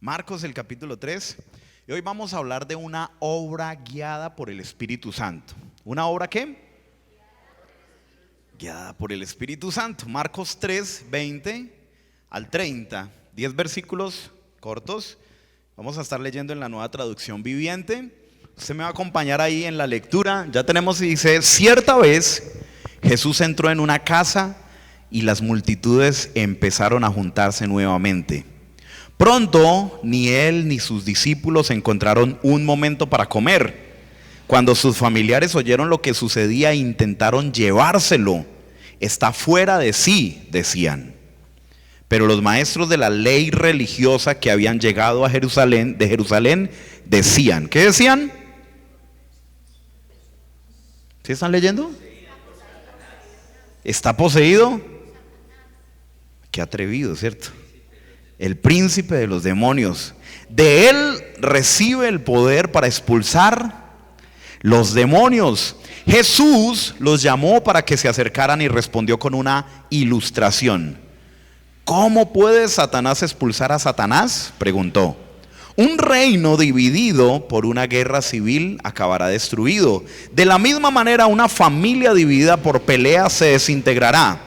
Marcos, el capítulo 3. Y hoy vamos a hablar de una obra guiada por el Espíritu Santo. ¿Una obra qué? Guiada por el Espíritu Santo. Marcos 3, 20 al 30. 10 versículos cortos. Vamos a estar leyendo en la Nueva Traducción Viviente. Usted me va a acompañar ahí en la lectura. Ya tenemos, dice: cierta vez Jesús entró en una casa y las multitudes empezaron a juntarse nuevamente. Pronto ni él ni sus discípulos encontraron un momento para comer. Cuando sus familiares oyeron lo que sucedía, intentaron llevárselo. Está fuera de sí, decían. Pero los maestros de la ley religiosa que habían llegado a Jerusalén, de Jerusalén, decían, ¿qué decían? ¿Sí están leyendo? ¿Está poseído? Qué atrevido, ¿cierto? El príncipe de los demonios. De él recibe el poder para expulsar los demonios. Jesús los llamó para que se acercaran y respondió con una ilustración. ¿Cómo puede Satanás expulsar a Satanás?, preguntó. Un reino dividido por una guerra civil acabará destruido. De la misma manera, una familia dividida por pelea se desintegrará.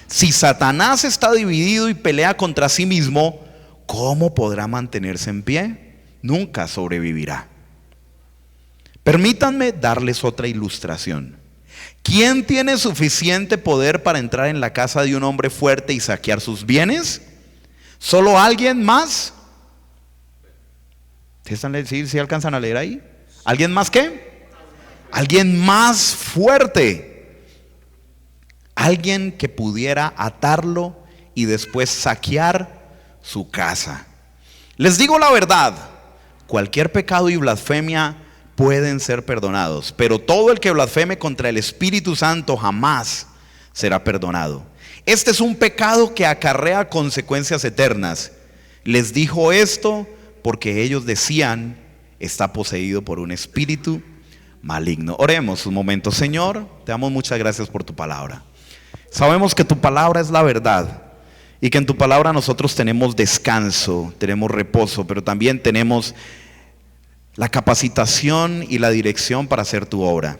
Si Satanás está dividido y pelea contra sí mismo, ¿cómo podrá mantenerse en pie? Nunca sobrevivirá. Permítanme darles otra ilustración. ¿Quién tiene suficiente poder para entrar en la casa de un hombre fuerte y saquear sus bienes? ¿Solo alguien más? ¿Sí alcanzan a leer ahí? ¿Alguien más qué? Alguien más fuerte. Alguien que pudiera atarlo y después saquear su casa. Les digo la verdad, cualquier pecado y blasfemia pueden ser perdonados, pero todo el que blasfeme contra el Espíritu Santo jamás será perdonado. Este es un pecado que acarrea consecuencias eternas. Les dijo esto porque ellos decían: está poseído por un espíritu maligno. Oremos un momento. Señor, te damos muchas gracias por tu palabra. Sabemos que tu palabra es la verdad y que en tu palabra nosotros tenemos descanso, tenemos reposo, pero también tenemos la capacitación y la dirección para hacer tu obra.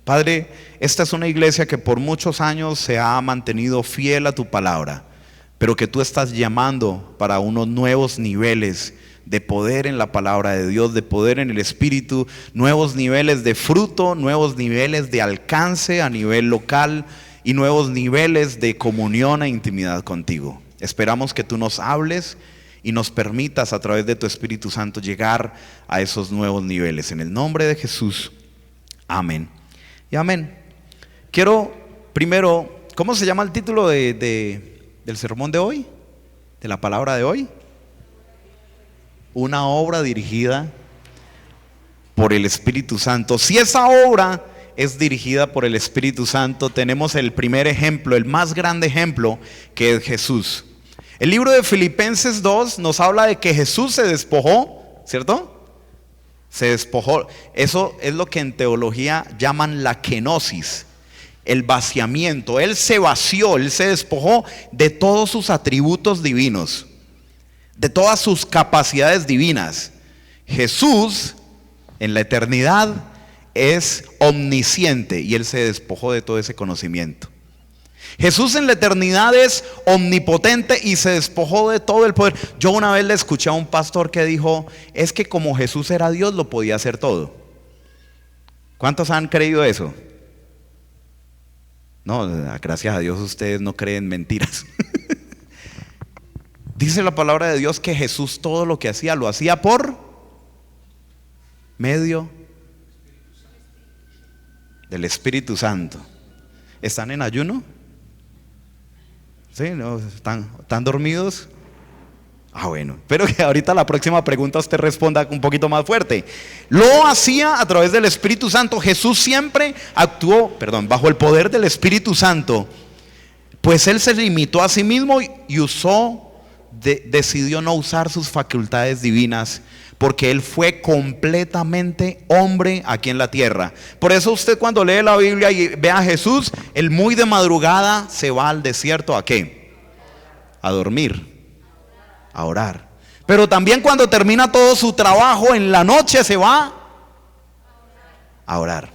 Padre, esta es una iglesia que por muchos años se ha mantenido fiel a tu palabra, pero que tú estás llamando para unos nuevos niveles de poder en la palabra de Dios, de poder en el Espíritu, nuevos niveles de fruto, nuevos niveles de alcance a nivel local y nuevos niveles de comunión e intimidad contigo. Esperamos que tú nos hables y nos permitas a través de tu Espíritu Santo llegar a esos nuevos niveles. En el nombre de Jesús, amén y amén. Quiero primero, ¿cómo se llama el título del sermón de hoy? De la palabra de hoy. Una obra dirigida por el Espíritu Santo. Si esa obra es dirigida por el Espíritu Santo, tenemos el primer ejemplo, el más grande ejemplo, que es Jesús. El libro de Filipenses 2 nos habla de que Jesús se despojó, ¿cierto? Se despojó. Eso es lo que en teología llaman la kenosis, el vaciamiento. Él se vació, él se despojó de todos sus atributos divinos, de todas sus capacidades divinas. Jesús en la eternidad es omnisciente y él se despojó de todo ese conocimiento. Jesús en la eternidad es omnipotente y se despojó de todo el poder. Yo una vez le escuché a un pastor que dijo: es que como Jesús era Dios, lo podía hacer todo. ¿Cuántos han creído eso? No, gracias a Dios ustedes no creen mentiras. Dice la palabra de Dios que Jesús todo lo que hacía, lo hacía por medio del Espíritu Santo. ¿Están en ayuno? ¿Sí? ¿No? ¿Están dormidos? Bueno, espero que ahorita la próxima pregunta usted responda un poquito más fuerte. Lo hacía a través del Espíritu Santo. Jesús siempre actuó, bajo el poder del Espíritu Santo, pues él se limitó a sí mismo y decidió no usar sus facultades divinas, porque él fue completamente hombre aquí en la tierra. Por eso usted cuando lee la Biblia y ve a Jesús, él muy de madrugada se va al desierto. ¿A qué? A dormir, a orar. Pero también cuando termina todo su trabajo en la noche se va a orar.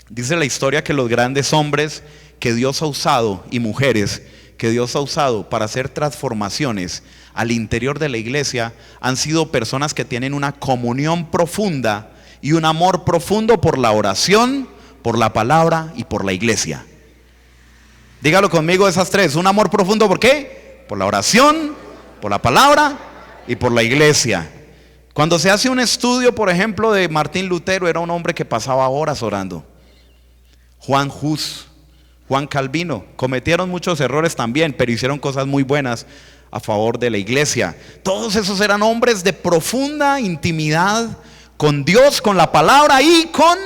Dice la historia que los grandes hombres que Dios ha usado y mujeres que Dios ha usado para hacer transformaciones al interior de la iglesia han sido personas que tienen una comunión profunda y un amor profundo por la oración, por la palabra y por la iglesia. Dígalo conmigo, esas tres. Un amor profundo, ¿por qué? Por la oración, por la palabra y por la iglesia. Cuando se hace un estudio, por ejemplo, de Martín Lutero, era un hombre que pasaba horas orando. Juan Hus, Juan Calvino, cometieron muchos errores también, pero hicieron cosas muy buenas a favor de la iglesia. Todos esos eran hombres de profunda intimidad con Dios, con la palabra y con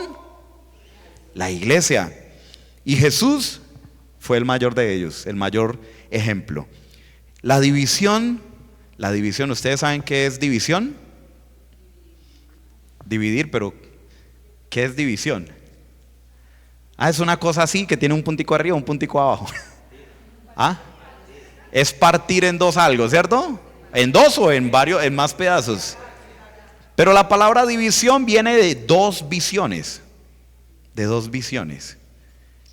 la iglesia. Y Jesús fue el mayor de ellos, el mayor ejemplo. La división, ¿ustedes saben qué es división? Dividir, pero ¿qué es división? Es una cosa así que tiene un puntico arriba, un puntico abajo. Es partir en dos algo, ¿cierto? En dos o en varios, en más pedazos. Pero la palabra división viene de dos visiones. De dos visiones.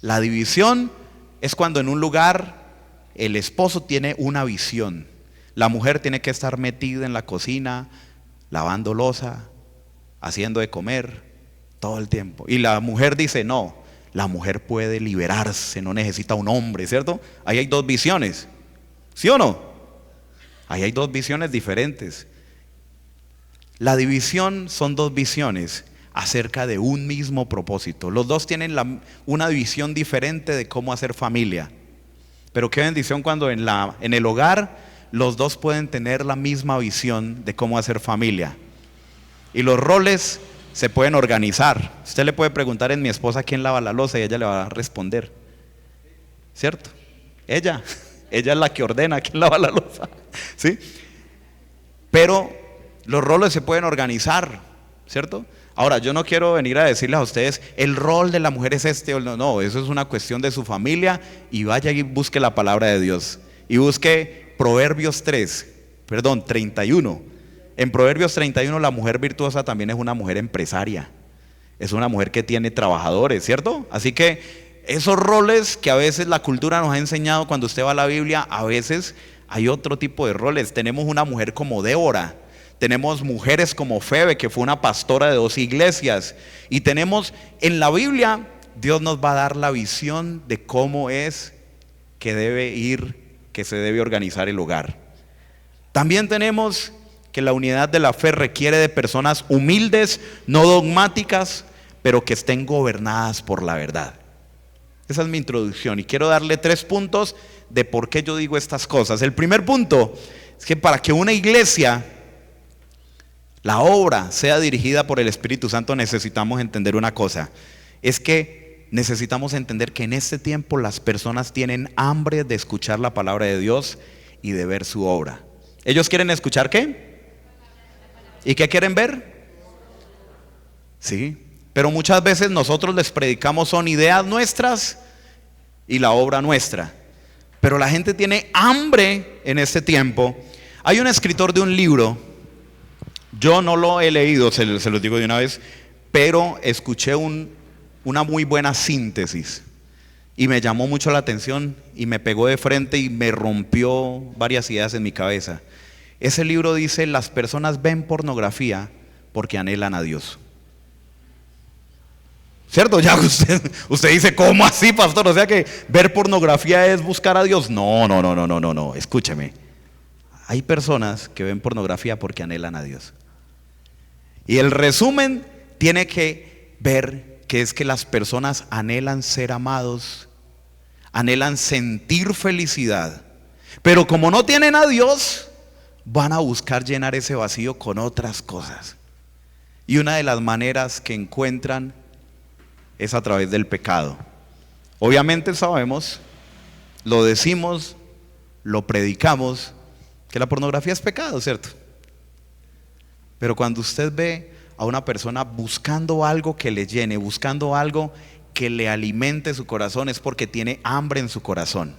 La división es cuando en un lugar el esposo tiene una visión. La mujer tiene que estar metida en la cocina, lavando loza, haciendo de comer todo el tiempo. Y la mujer dice, no, la mujer puede liberarse, no necesita un hombre, ¿cierto? Ahí hay dos visiones, ¿sí o no? Ahí hay dos visiones diferentes. La división son dos visiones acerca de un mismo propósito. Los dos tienen una visión diferente de cómo hacer familia. Pero qué bendición cuando en el hogar los dos pueden tener la misma visión de cómo hacer familia. Y los roles se pueden organizar. Usted le puede preguntar en mi esposa quién lava la loza y ella le va a responder, ¿cierto? Ella es la que ordena quién lava la loza, ¿sí? Pero los roles se pueden organizar, ¿cierto? Ahora, yo no quiero venir a decirles a ustedes el rol de la mujer es este o no, eso es una cuestión de su familia. Y vaya y busque la palabra de Dios y busque Proverbios 31. En Proverbios 31 la mujer virtuosa también es una mujer empresaria, es una mujer que tiene trabajadores, ¿cierto? Así que esos roles que a veces la cultura nos ha enseñado, cuando usted va a la Biblia, a veces hay otro tipo de roles. Tenemos una mujer como Débora, tenemos mujeres como Febe, que fue una pastora de 2 iglesias, y tenemos en la Biblia, Dios nos va a dar la visión de cómo es que se debe organizar el hogar. También tenemos que la unidad de la fe requiere de personas humildes, no dogmáticas, pero que estén gobernadas por la verdad. Esa es mi introducción y quiero darle 3 puntos de por qué yo digo estas cosas. El primer punto es que para que una iglesia, la obra, sea dirigida por el Espíritu Santo, necesitamos entender una cosa. Es que necesitamos entender que en este tiempo las personas tienen hambre de escuchar la palabra de Dios y de ver su obra. ¿Ellos quieren escuchar qué? ¿Y qué quieren ver? Sí, pero muchas veces nosotros les predicamos son ideas nuestras y la obra nuestra. Pero la gente tiene hambre en este tiempo. Hay un escritor de un libro, yo no lo he leído, se los digo de una vez, pero escuché una muy buena síntesis y me llamó mucho la atención y me pegó de frente y me rompió varias ideas en mi cabeza. Ese libro dice: las personas ven pornografía porque anhelan a Dios. ¿Cierto? Ya usted dice, ¿cómo así, pastor? O sea que ver pornografía es buscar a Dios. No, escúcheme. Hay personas que ven pornografía porque anhelan a Dios. Y el resumen tiene que ver que es que las personas anhelan ser amados, anhelan sentir felicidad, pero como no tienen a Dios, van a buscar llenar ese vacío con otras cosas. Y una de las maneras que encuentran es a través del pecado. Obviamente sabemos, lo decimos, lo predicamos, que la pornografía es pecado, ¿cierto? Pero cuando usted ve a una persona buscando algo que le llene, buscando algo que le alimente su corazón, es porque tiene hambre en su corazón.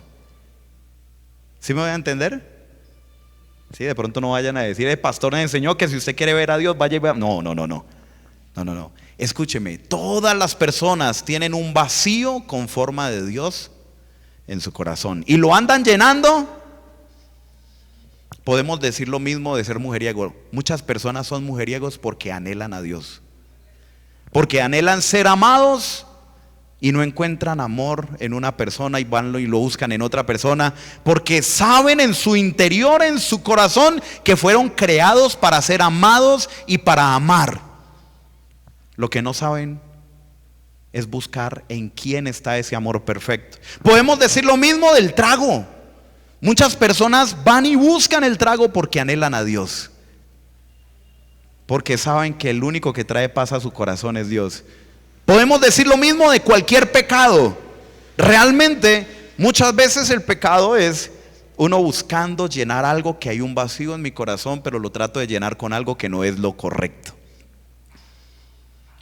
¿Sí me voy a entender? Sí, de pronto no vayan a decir, el pastor nos enseñó que si usted quiere ver a Dios, vaya y vea. No, no, no, no. No, no, no. Escúcheme, todas las personas tienen un vacío con forma de Dios en su corazón y lo andan llenando. Podemos decir lo mismo de ser mujeriego. Muchas personas son mujeriegos porque anhelan a Dios, porque anhelan ser amados y no encuentran amor en una persona y van y lo buscan en otra persona, porque saben en su interior, en su corazón, que fueron creados para ser amados y para amar. Lo que no saben es buscar en quién está ese amor perfecto. Podemos decir lo mismo del trago. Muchas personas van y buscan el trago porque anhelan a Dios, porque saben que el único que trae paz a su corazón es Dios. Podemos decir lo mismo de cualquier pecado. Realmente, muchas veces el pecado es uno buscando llenar algo que hay un vacío en mi corazón, pero lo trato de llenar con algo que no es lo correcto.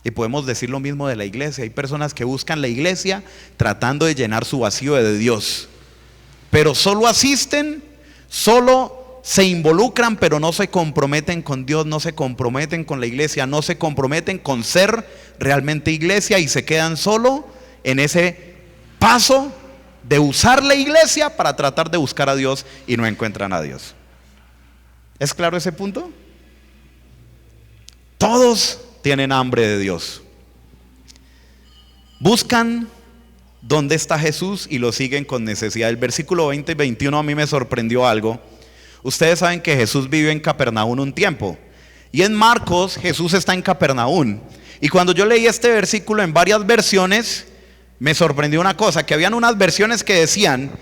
Y podemos decir lo mismo de la iglesia. Hay personas que buscan la iglesia tratando de llenar su vacío de Dios, pero solo asisten, solo se involucran, pero no se comprometen con Dios, no se comprometen con la iglesia, no se comprometen con ser realmente iglesia, y se quedan solo en ese paso de usar la iglesia para tratar de buscar a Dios y no encuentran a Dios. ¿Es claro ese punto? Todos tienen hambre de Dios. Buscan dónde está Jesús y lo siguen con necesidad. El versículo 20 y 21 a mí me sorprendió algo. Ustedes saben que Jesús vivió en Capernaum un tiempo, y en Marcos Jesús está en Capernaum. Y cuando yo leí este versículo en varias versiones, me sorprendió una cosa, que habían unas versiones que decían,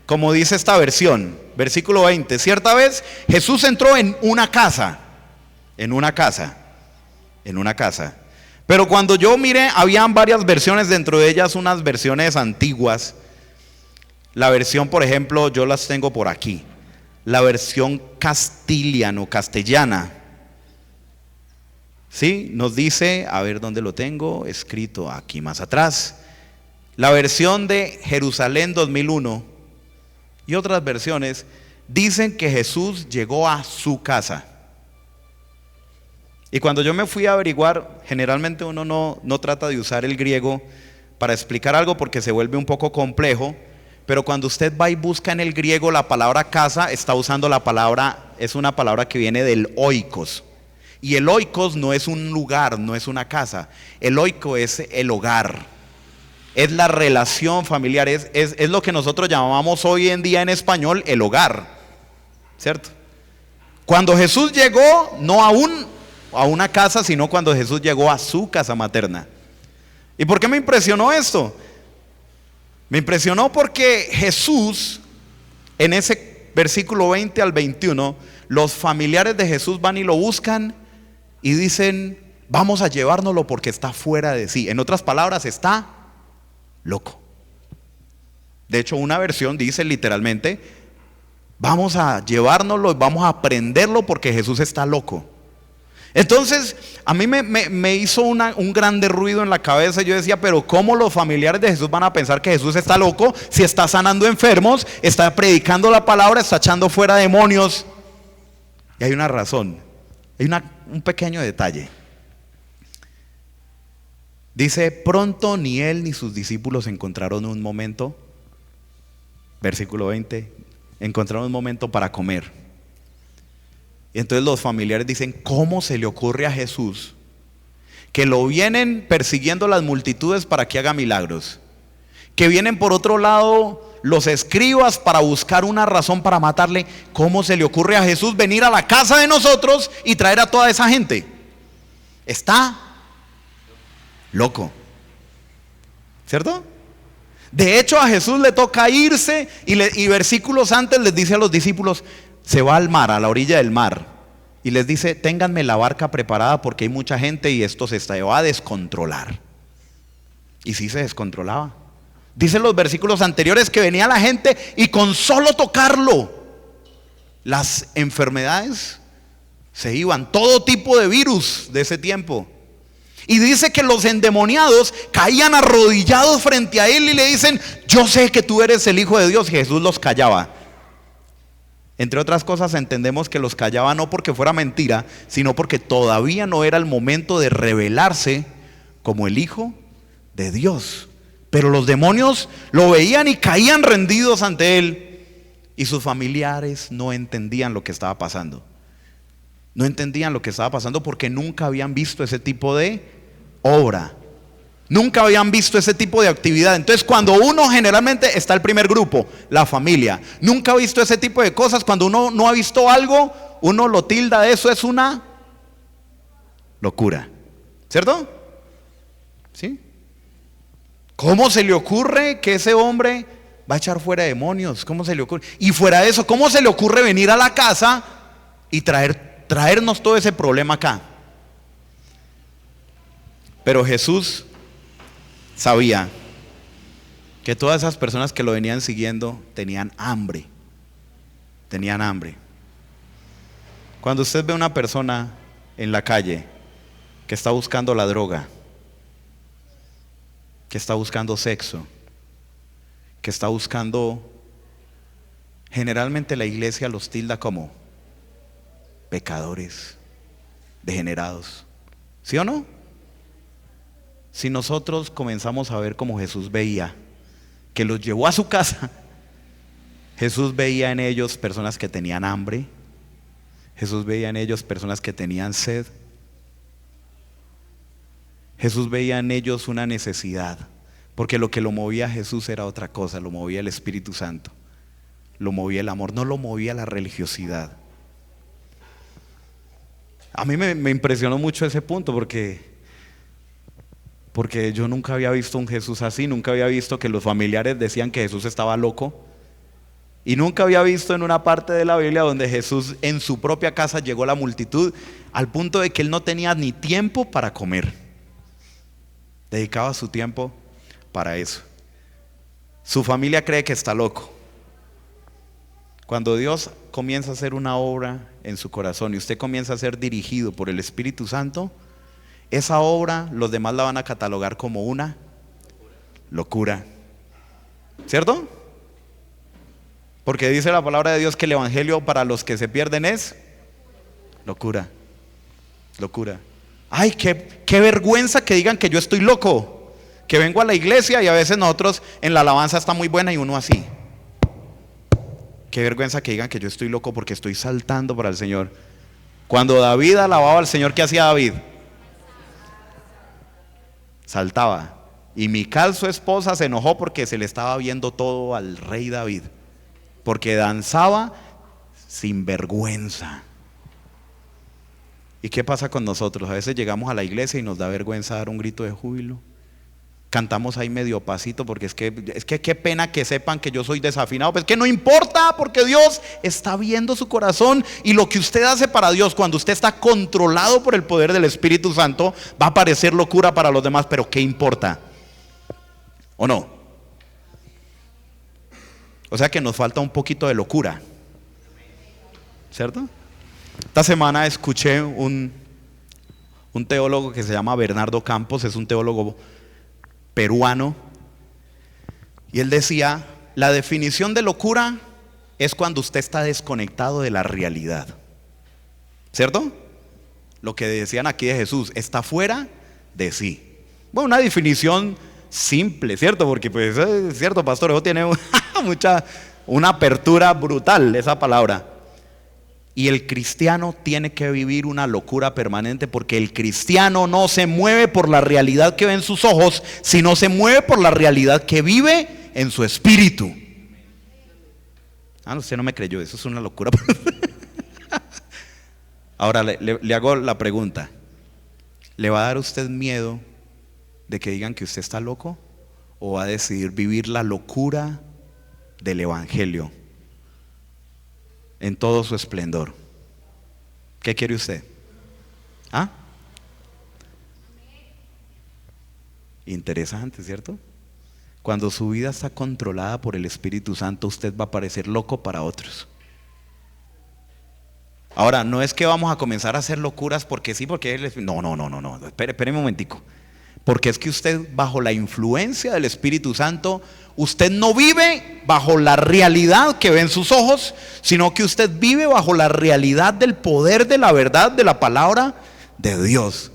como dice esta versión, versículo 20: cierta vez Jesús entró en una casa. Pero cuando yo miré, habían varias versiones, dentro de ellas unas versiones antiguas. La versión, por ejemplo, yo las tengo por aquí, la versión castellana. ¿Sí? Nos dice, a ver dónde lo tengo, escrito aquí más atrás. La versión de Jerusalén 2001 y otras versiones dicen que Jesús llegó a su casa. Y cuando yo me fui a averiguar, generalmente uno no trata de usar el griego para explicar algo porque se vuelve un poco complejo. Pero cuando usted va y busca en el griego la palabra casa, está usando la palabra, es una palabra que viene del oikos. Y el oikos no es un lugar, no es una casa. El oiko es el hogar, es la relación familiar, es lo que nosotros llamamos hoy en día en español el hogar, ¿cierto? Cuando Jesús llegó, no a una casa, sino cuando Jesús llegó a su casa materna. ¿Y por qué me impresionó esto? Me impresionó porque Jesús, en ese versículo 20 al 21, los familiares de Jesús van y lo buscan y dicen, vamos a llevárnoslo porque está fuera de sí. En otras palabras, está loco. De hecho, una versión dice literalmente, vamos a llevárnoslo y vamos a prenderlo porque Jesús está loco. Entonces a mí me hizo un grande ruido en la cabeza. Yo decía, pero ¿cómo los familiares de Jesús van a pensar que Jesús está loco si está sanando enfermos, está predicando la palabra, está echando fuera demonios? Y hay una razón, hay un pequeño detalle. Dice, pronto ni él ni sus discípulos encontraron un momento, versículo 20, encontraron un momento para comer. Y entonces los familiares dicen, ¿cómo se le ocurre a Jesús que lo vienen persiguiendo las multitudes para que haga milagros? Que vienen por otro lado los escribas para buscar una razón para matarle. ¿Cómo se le ocurre a Jesús venir a la casa de nosotros y traer a toda esa gente? Está loco, ¿cierto? De hecho, a Jesús le toca irse y versículos antes les dice a los discípulos, se va al mar, a la orilla del mar, y les dice, ténganme la barca preparada porque hay mucha gente y esto se va a descontrolar. Y sí se descontrolaba. Dicen los versículos anteriores que venía la gente y con solo tocarlo, las enfermedades se iban, todo tipo de virus de ese tiempo. Y dice que los endemoniados caían arrodillados frente a él y le dicen, yo sé que tú eres el Hijo de Dios. Y Jesús los callaba. Entre otras cosas, entendemos que los callaba no porque fuera mentira, sino porque todavía no era el momento de revelarse como el Hijo de Dios. Pero los demonios lo veían y caían rendidos ante él. Y sus familiares no entendían lo que estaba pasando. No entendían lo que estaba pasando porque nunca habían visto ese tipo de obra. Nunca habían visto ese tipo de actividad. Entonces, cuando uno, generalmente está el primer grupo, la familia. Nunca ha visto ese tipo de cosas. Cuando uno no ha visto algo, uno lo tilda de eso, es una locura. ¿Cierto? ¿Sí? ¿Cómo se le ocurre que ese hombre va a echar fuera demonios? ¿Cómo se le ocurre? Y fuera de eso, ¿cómo se le ocurre venir a la casa y traernos todo ese problema acá? Pero Jesús sabía que todas esas personas que lo venían siguiendo tenían hambre. Tenían hambre. Cuando usted ve a una persona en la calle que está buscando la droga, que está buscando sexo, que está buscando, generalmente la iglesia los tilda como pecadores, degenerados. ¿Sí o no? Si nosotros comenzamos a ver como Jesús veía, que los llevó a su casa, Jesús veía en ellos personas que tenían hambre, Jesús veía en ellos personas que tenían sed, Jesús veía en ellos una necesidad, porque lo que lo movía a Jesús era otra cosa, lo movía el Espíritu Santo, lo movía el amor, no lo movía la religiosidad. A mí me impresionó mucho ese punto porque yo nunca había visto un Jesús así, nunca había visto que los familiares decían que Jesús estaba loco, y nunca había visto en una parte de la Biblia donde Jesús en su propia casa llegó a la multitud al punto de que él no tenía ni tiempo para comer. Dedicaba su tiempo para eso. Su familia cree que está loco. Cuando Dios comienza a hacer una obra en su corazón y usted comienza a ser dirigido por el Espíritu Santo, esa obra los demás la van a catalogar como una locura. ¿Cierto? Porque dice la palabra de Dios que el evangelio para los que se pierden es locura. Locura. Ay, qué vergüenza que digan que yo estoy loco, que vengo a la iglesia y a veces nosotros en la alabanza está muy buena y uno así. Qué vergüenza que digan que yo estoy loco porque estoy saltando para el Señor. Cuando David alababa al Señor, ¿qué hacía David? Saltaba. Y Mical, su esposa, se enojó porque se le estaba viendo todo al rey David, porque danzaba sin vergüenza. ¿Y qué pasa con nosotros? A veces llegamos a la iglesia y nos da vergüenza dar un grito de júbilo. Cantamos ahí medio pasito porque es que qué pena que sepan que yo soy desafinado. Pues que no importa, porque Dios está viendo su corazón, y lo que usted hace para Dios cuando usted está controlado por el poder del Espíritu Santo va a parecer locura para los demás, pero ¿qué importa? ¿O no? O sea que nos falta un poquito de locura, ¿cierto? Esta semana escuché un teólogo que se llama Bernardo Campos, es un teólogo peruano, y él decía: la definición de locura es cuando usted está desconectado de la realidad. ¿Cierto? Lo que decían aquí de Jesús, está fuera de sí. Bueno, una definición simple, ¿cierto? Porque pues es cierto, pastor, eso tiene una apertura brutal esa palabra. Y el cristiano tiene que vivir una locura permanente, porque el cristiano no se mueve por la realidad que ve en sus ojos, sino se mueve por la realidad que vive en su espíritu. Usted no me creyó, eso es una locura. Ahora le hago la pregunta: ¿le va a dar a usted miedo de que digan que usted está loco? ¿O va a decidir vivir la locura del evangelio en todo su esplendor? ¿Qué quiere usted? Interesante, ¿cierto? Cuando su vida está controlada por el Espíritu Santo, usted va a parecer loco para otros. Ahora, no es que vamos a comenzar a hacer locuras porque sí, porque él es... No, espere un momentico. Porque es que usted, bajo la influencia del Espíritu Santo, usted no vive bajo la realidad que ven sus ojos, sino que usted vive bajo la realidad del poder de la verdad de la palabra de Dios.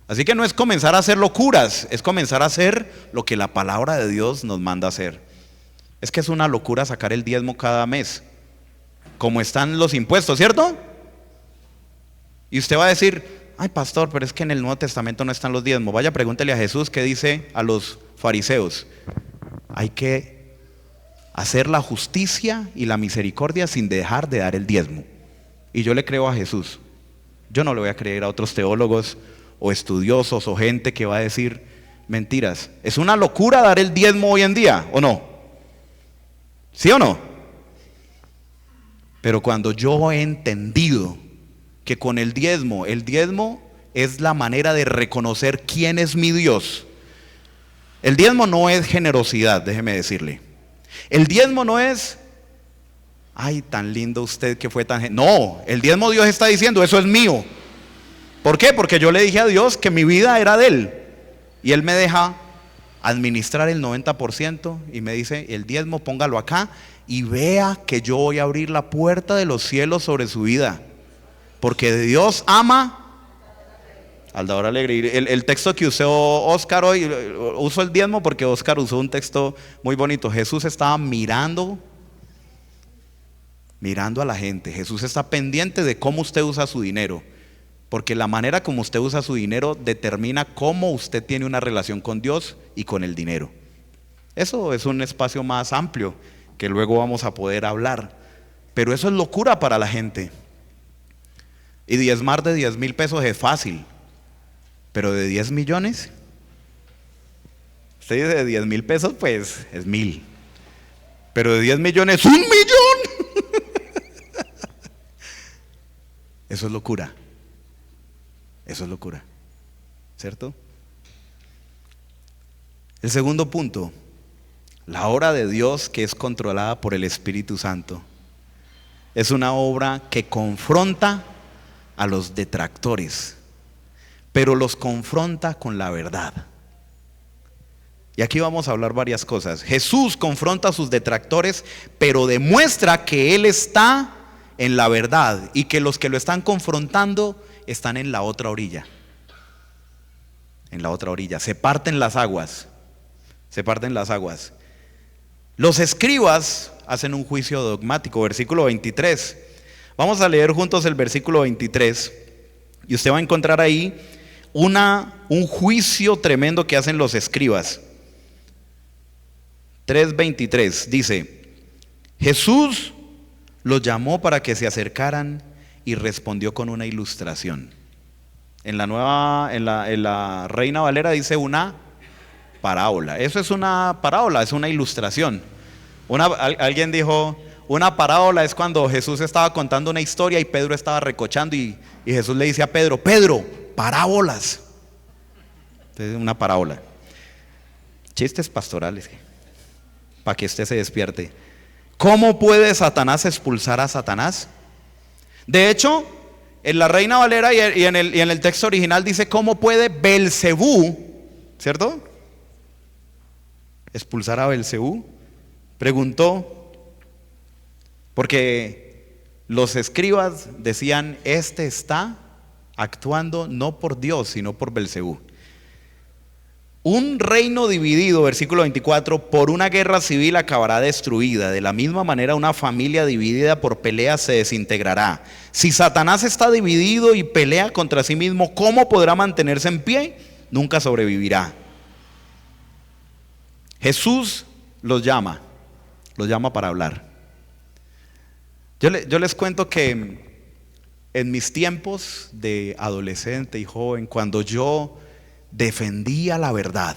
Así que no es comenzar a hacer locuras, es comenzar a hacer lo que la palabra de Dios nos manda hacer. Es que es una locura sacar el diezmo cada mes, como están los impuestos, ¿cierto? Y usted va a decir: ay, pastor, pero es que en el Nuevo Testamento no están los diezmos. Vaya, pregúntele a Jesús qué dice a los fariseos. Hay que hacer la justicia y la misericordia sin dejar de dar el diezmo. Y yo le creo a Jesús. Yo no le voy a creer a otros teólogos o estudiosos o gente que va a decir mentiras. ¿Es una locura dar el diezmo hoy en día o no? ¿Sí o no? Pero cuando yo he entendido que con el diezmo es la manera de reconocer quién es mi Dios. El diezmo no es generosidad, déjeme decirle. El diezmo no es: ay, tan lindo usted que fue tan... No, el diezmo, Dios está diciendo: eso es mío. ¿Por qué? Porque yo le dije a Dios que mi vida era de Él, y Él me deja administrar el 90% y me dice: el diezmo póngalo acá y vea que yo voy a abrir la puerta de los cielos sobre su vida, porque Dios ama al dador alegre. El texto que usó Oscar hoy, uso el diezmo porque Oscar usó un texto muy bonito. Jesús estaba mirando a la gente. Jesús está pendiente de cómo usted usa su dinero, porque la manera como usted usa su dinero determina cómo usted tiene una relación con Dios y con el dinero. Eso es un espacio más amplio que luego vamos a poder hablar, pero eso es locura para la gente. Y diezmar de 10,000 pesos es fácil, pero de 10 millones, usted dice de 10,000 pesos, pues es 1,000, pero de 10 millones, ¡1 millón! Eso es locura. Eso es locura, ¿cierto? El segundo punto: la obra de Dios, que es controlada por el Espíritu Santo, es una obra que confronta a los detractores, pero los confronta con la verdad. Y aquí vamos a hablar varias cosas. Jesús confronta a sus detractores, pero demuestra que Él está en la verdad y que los que lo están confrontando están en la otra orilla. En la otra orilla. Se parten las aguas. Se parten las aguas. Los escribas hacen un juicio dogmático. Versículo 23. Vamos a leer juntos el versículo 23. Y usted va a encontrar ahí un juicio tremendo que hacen los escribas. 3:23 dice: Jesús los llamó para que se acercaran y respondió con una ilustración. En la Reina Valera dice una parábola. Eso es una parábola, es una ilustración. Alguien dijo: una parábola es cuando Jesús estaba contando una historia y Pedro estaba recochando y Jesús le dice a Pedro: Pedro, parábolas. Entonces, una parábola. Chistes pastorales para que usted se despierte. ¿Cómo puede Satanás expulsar a Satanás? De hecho, en la Reina Valera y en el texto original dice: ¿cómo puede Belcebú, ¿cierto?, expulsar a Belcebú? Preguntó, porque los escribas decían: este está actuando no por Dios, sino por Belcebú. Un reino dividido, versículo 24, por una guerra civil acabará destruida. De la misma manera, una familia dividida por peleas se desintegrará. Si Satanás está dividido y pelea contra sí mismo, ¿cómo podrá mantenerse en pie? Nunca sobrevivirá. Jesús los llama para hablar. Yo les cuento que en mis tiempos de adolescente y joven, cuando yo defendía la verdad,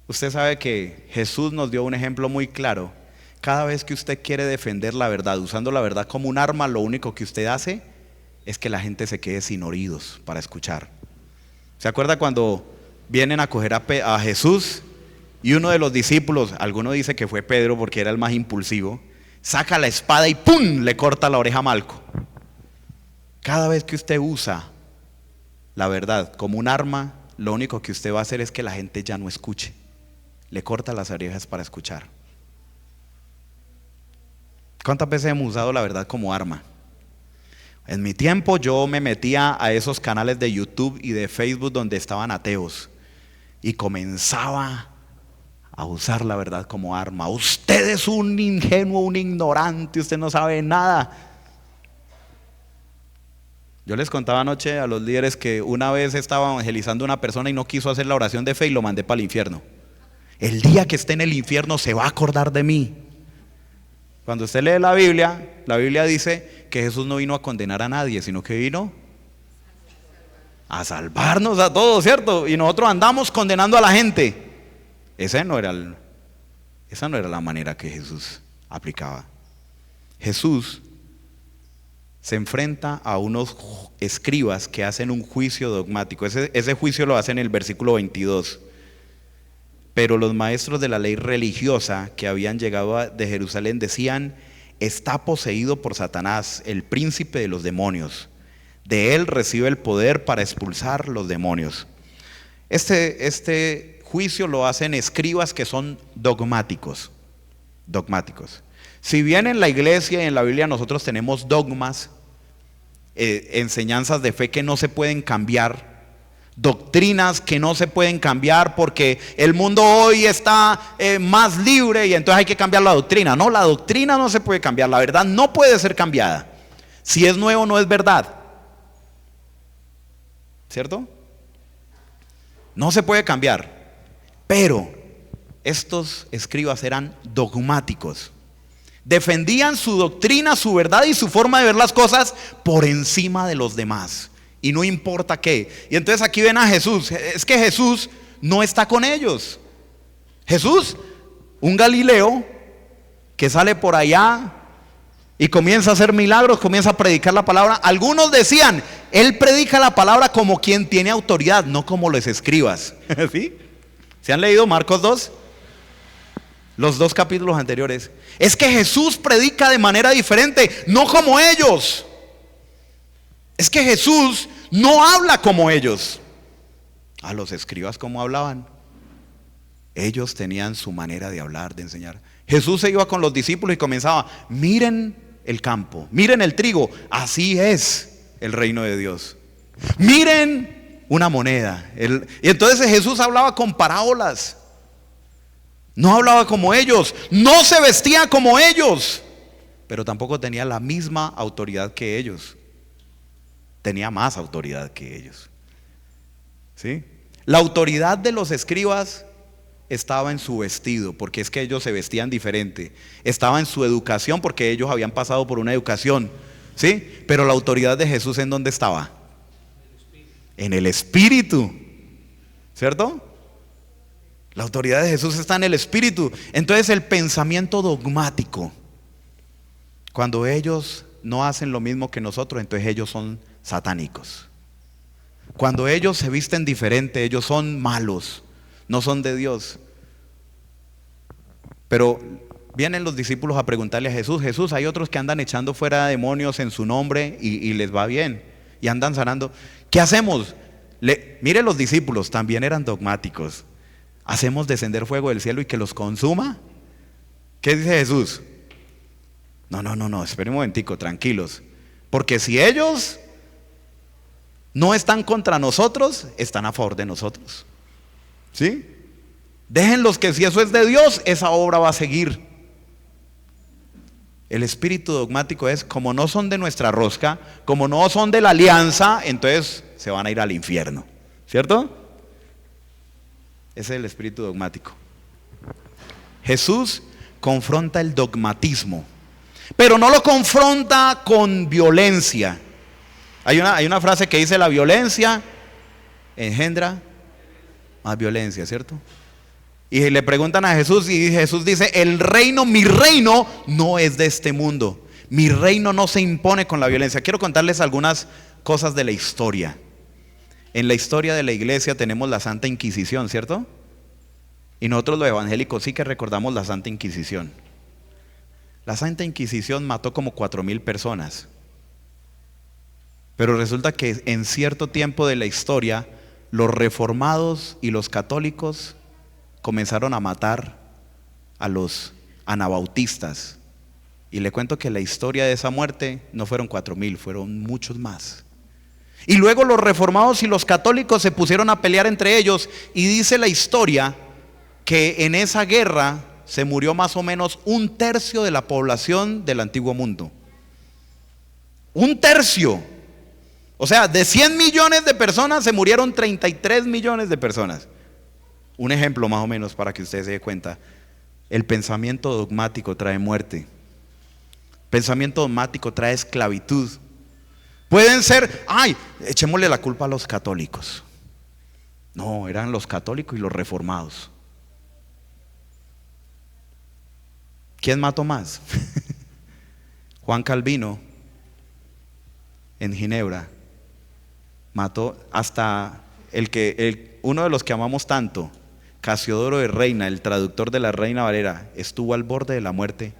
usted sabe que Jesús nos dio un ejemplo muy claro. Cada vez que usted quiere defender la verdad, usando la verdad como un arma, lo único que usted hace es que la gente se quede sin oídos para escuchar. ¿Se acuerda cuando vienen a coger a Jesús y uno de los discípulos, alguno dice que fue Pedro porque era el más impulsivo, saca la espada y ¡pum!, le corta la oreja a Malco? Cada vez que usted usa la verdad como un arma, lo único que usted va a hacer es que la gente ya no escuche. Le corta las orejas para escuchar. ¿Cuántas veces hemos usado la verdad como arma? En mi tiempo yo me metía a esos canales de YouTube y de Facebook donde estaban ateos y comenzaba a usar la verdad como arma. Usted es un ingenuo, un ignorante, usted no sabe nada. Yo les contaba anoche a los líderes que una vez estaba evangelizando a una persona y no quiso hacer la oración de fe y lo mandé para el infierno. El día que esté en el infierno se va a acordar de mí. Cuando usted lee la Biblia dice que Jesús no vino a condenar a nadie, sino que vino a salvarnos a todos, ¿cierto? Y nosotros andamos condenando a la gente. Esa no era la manera que Jesús aplicaba. Jesús se enfrenta a unos escribas que hacen un juicio dogmático. Ese juicio lo hacen en el versículo 22. Pero los maestros de la ley religiosa que habían llegado de Jerusalén decían: está poseído por Satanás, el príncipe de los demonios. De él recibe el poder para expulsar los demonios. Este juicio lo hacen escribas que son dogmáticos. Si bien en la iglesia y en la Biblia nosotros tenemos dogmas, enseñanzas de fe que no se pueden cambiar, doctrinas que no se pueden cambiar porque el mundo hoy está más libre y entonces hay que cambiar la doctrina. No, la doctrina no se puede cambiar, la verdad no puede ser cambiada. Si es nuevo no es verdad, ¿cierto? No se puede cambiar. Pero estos escribas eran dogmáticos. Defendían su doctrina, su verdad y su forma de ver las cosas por encima de los demás. Y no importa qué. Y entonces aquí ven a Jesús. Es que Jesús no está con ellos. Jesús, un Galileo que sale por allá y comienza a hacer milagros, comienza a predicar la palabra. Algunos decían, él predica la palabra como quien tiene autoridad, no como los escribas. ¿Sí? ¿Se han leído Marcos 2? Los 2 capítulos anteriores. Es que Jesús predica de manera diferente, no como ellos. Es que Jesús no habla como ellos. A los escribas, ¿cómo hablaban? Ellos tenían su manera de hablar, de enseñar. Jesús se iba con los discípulos y comenzaba: miren el campo, miren el trigo, así es el reino de Dios. Miren una moneda. Y entonces Jesús hablaba con parábolas. No hablaba como ellos, no se vestía como ellos, pero tampoco tenía la misma autoridad que ellos. Tenía más autoridad que ellos. ¿Sí? La autoridad de los escribas estaba en su vestido, porque es que ellos se vestían diferente. Estaba en su educación, porque ellos habían pasado por una educación. ¿Sí? Pero la autoridad de Jesús, ¿en dónde estaba? En el Espíritu. ¿Cierto? La autoridad de Jesús está en el Espíritu. Entonces el pensamiento dogmático, cuando ellos no hacen lo mismo que nosotros, entonces ellos son satánicos. Cuando ellos se visten diferente, ellos son malos, no son de Dios. Pero vienen los discípulos a preguntarle a Jesús: Jesús, hay otros que andan echando fuera demonios en su nombre y les va bien, y andan sanando. ¿Qué hacemos? Mire, los discípulos también eran dogmáticos. ¿Hacemos descender fuego del cielo y que los consuma? ¿Qué dice Jesús? No, esperen un momentico, tranquilos. Porque si ellos no están contra nosotros, están a favor de nosotros. ¿Sí? Déjenlos, que si eso es de Dios, esa obra va a seguir. El espíritu dogmático es: como no son de nuestra rosca, como no son de la alianza, entonces se van a ir al infierno. ¿Cierto? Ese es el espíritu dogmático. Jesús confronta el dogmatismo, pero no lo confronta con violencia. Hay una frase que dice: la violencia engendra más violencia, ¿cierto? Y le preguntan a Jesús y Jesús dice: mi reino no es de este mundo. Mi reino no se impone con la violencia. Quiero contarles algunas cosas de la historia. En la historia de la iglesia tenemos la Santa Inquisición, ¿cierto? Y nosotros los evangélicos sí que recordamos la Santa Inquisición. La Santa Inquisición mató como 4,000 personas. Pero resulta que en cierto tiempo de la historia los reformados y los católicos comenzaron a matar a los anabautistas. Y le cuento que la historia de esa muerte no fueron 4,000, fueron muchos más. Y luego los reformados y los católicos se pusieron a pelear entre ellos, y dice la historia que en esa guerra se murió más o menos 1/3 de la población del antiguo mundo. 1/3. O sea, de 100 millones de personas se murieron 33 millones de personas. Un ejemplo más o menos para que usted se dé cuenta. El pensamiento dogmático trae muerte. Pensamiento dogmático trae esclavitud. Pueden ser, echémosle la culpa a los católicos. No, eran los católicos y los reformados. ¿Quién mató más? Juan Calvino en Ginebra mató hasta uno de los que amamos tanto, Casiodoro de Reina, el traductor de la Reina Valera, estuvo al borde de la muerte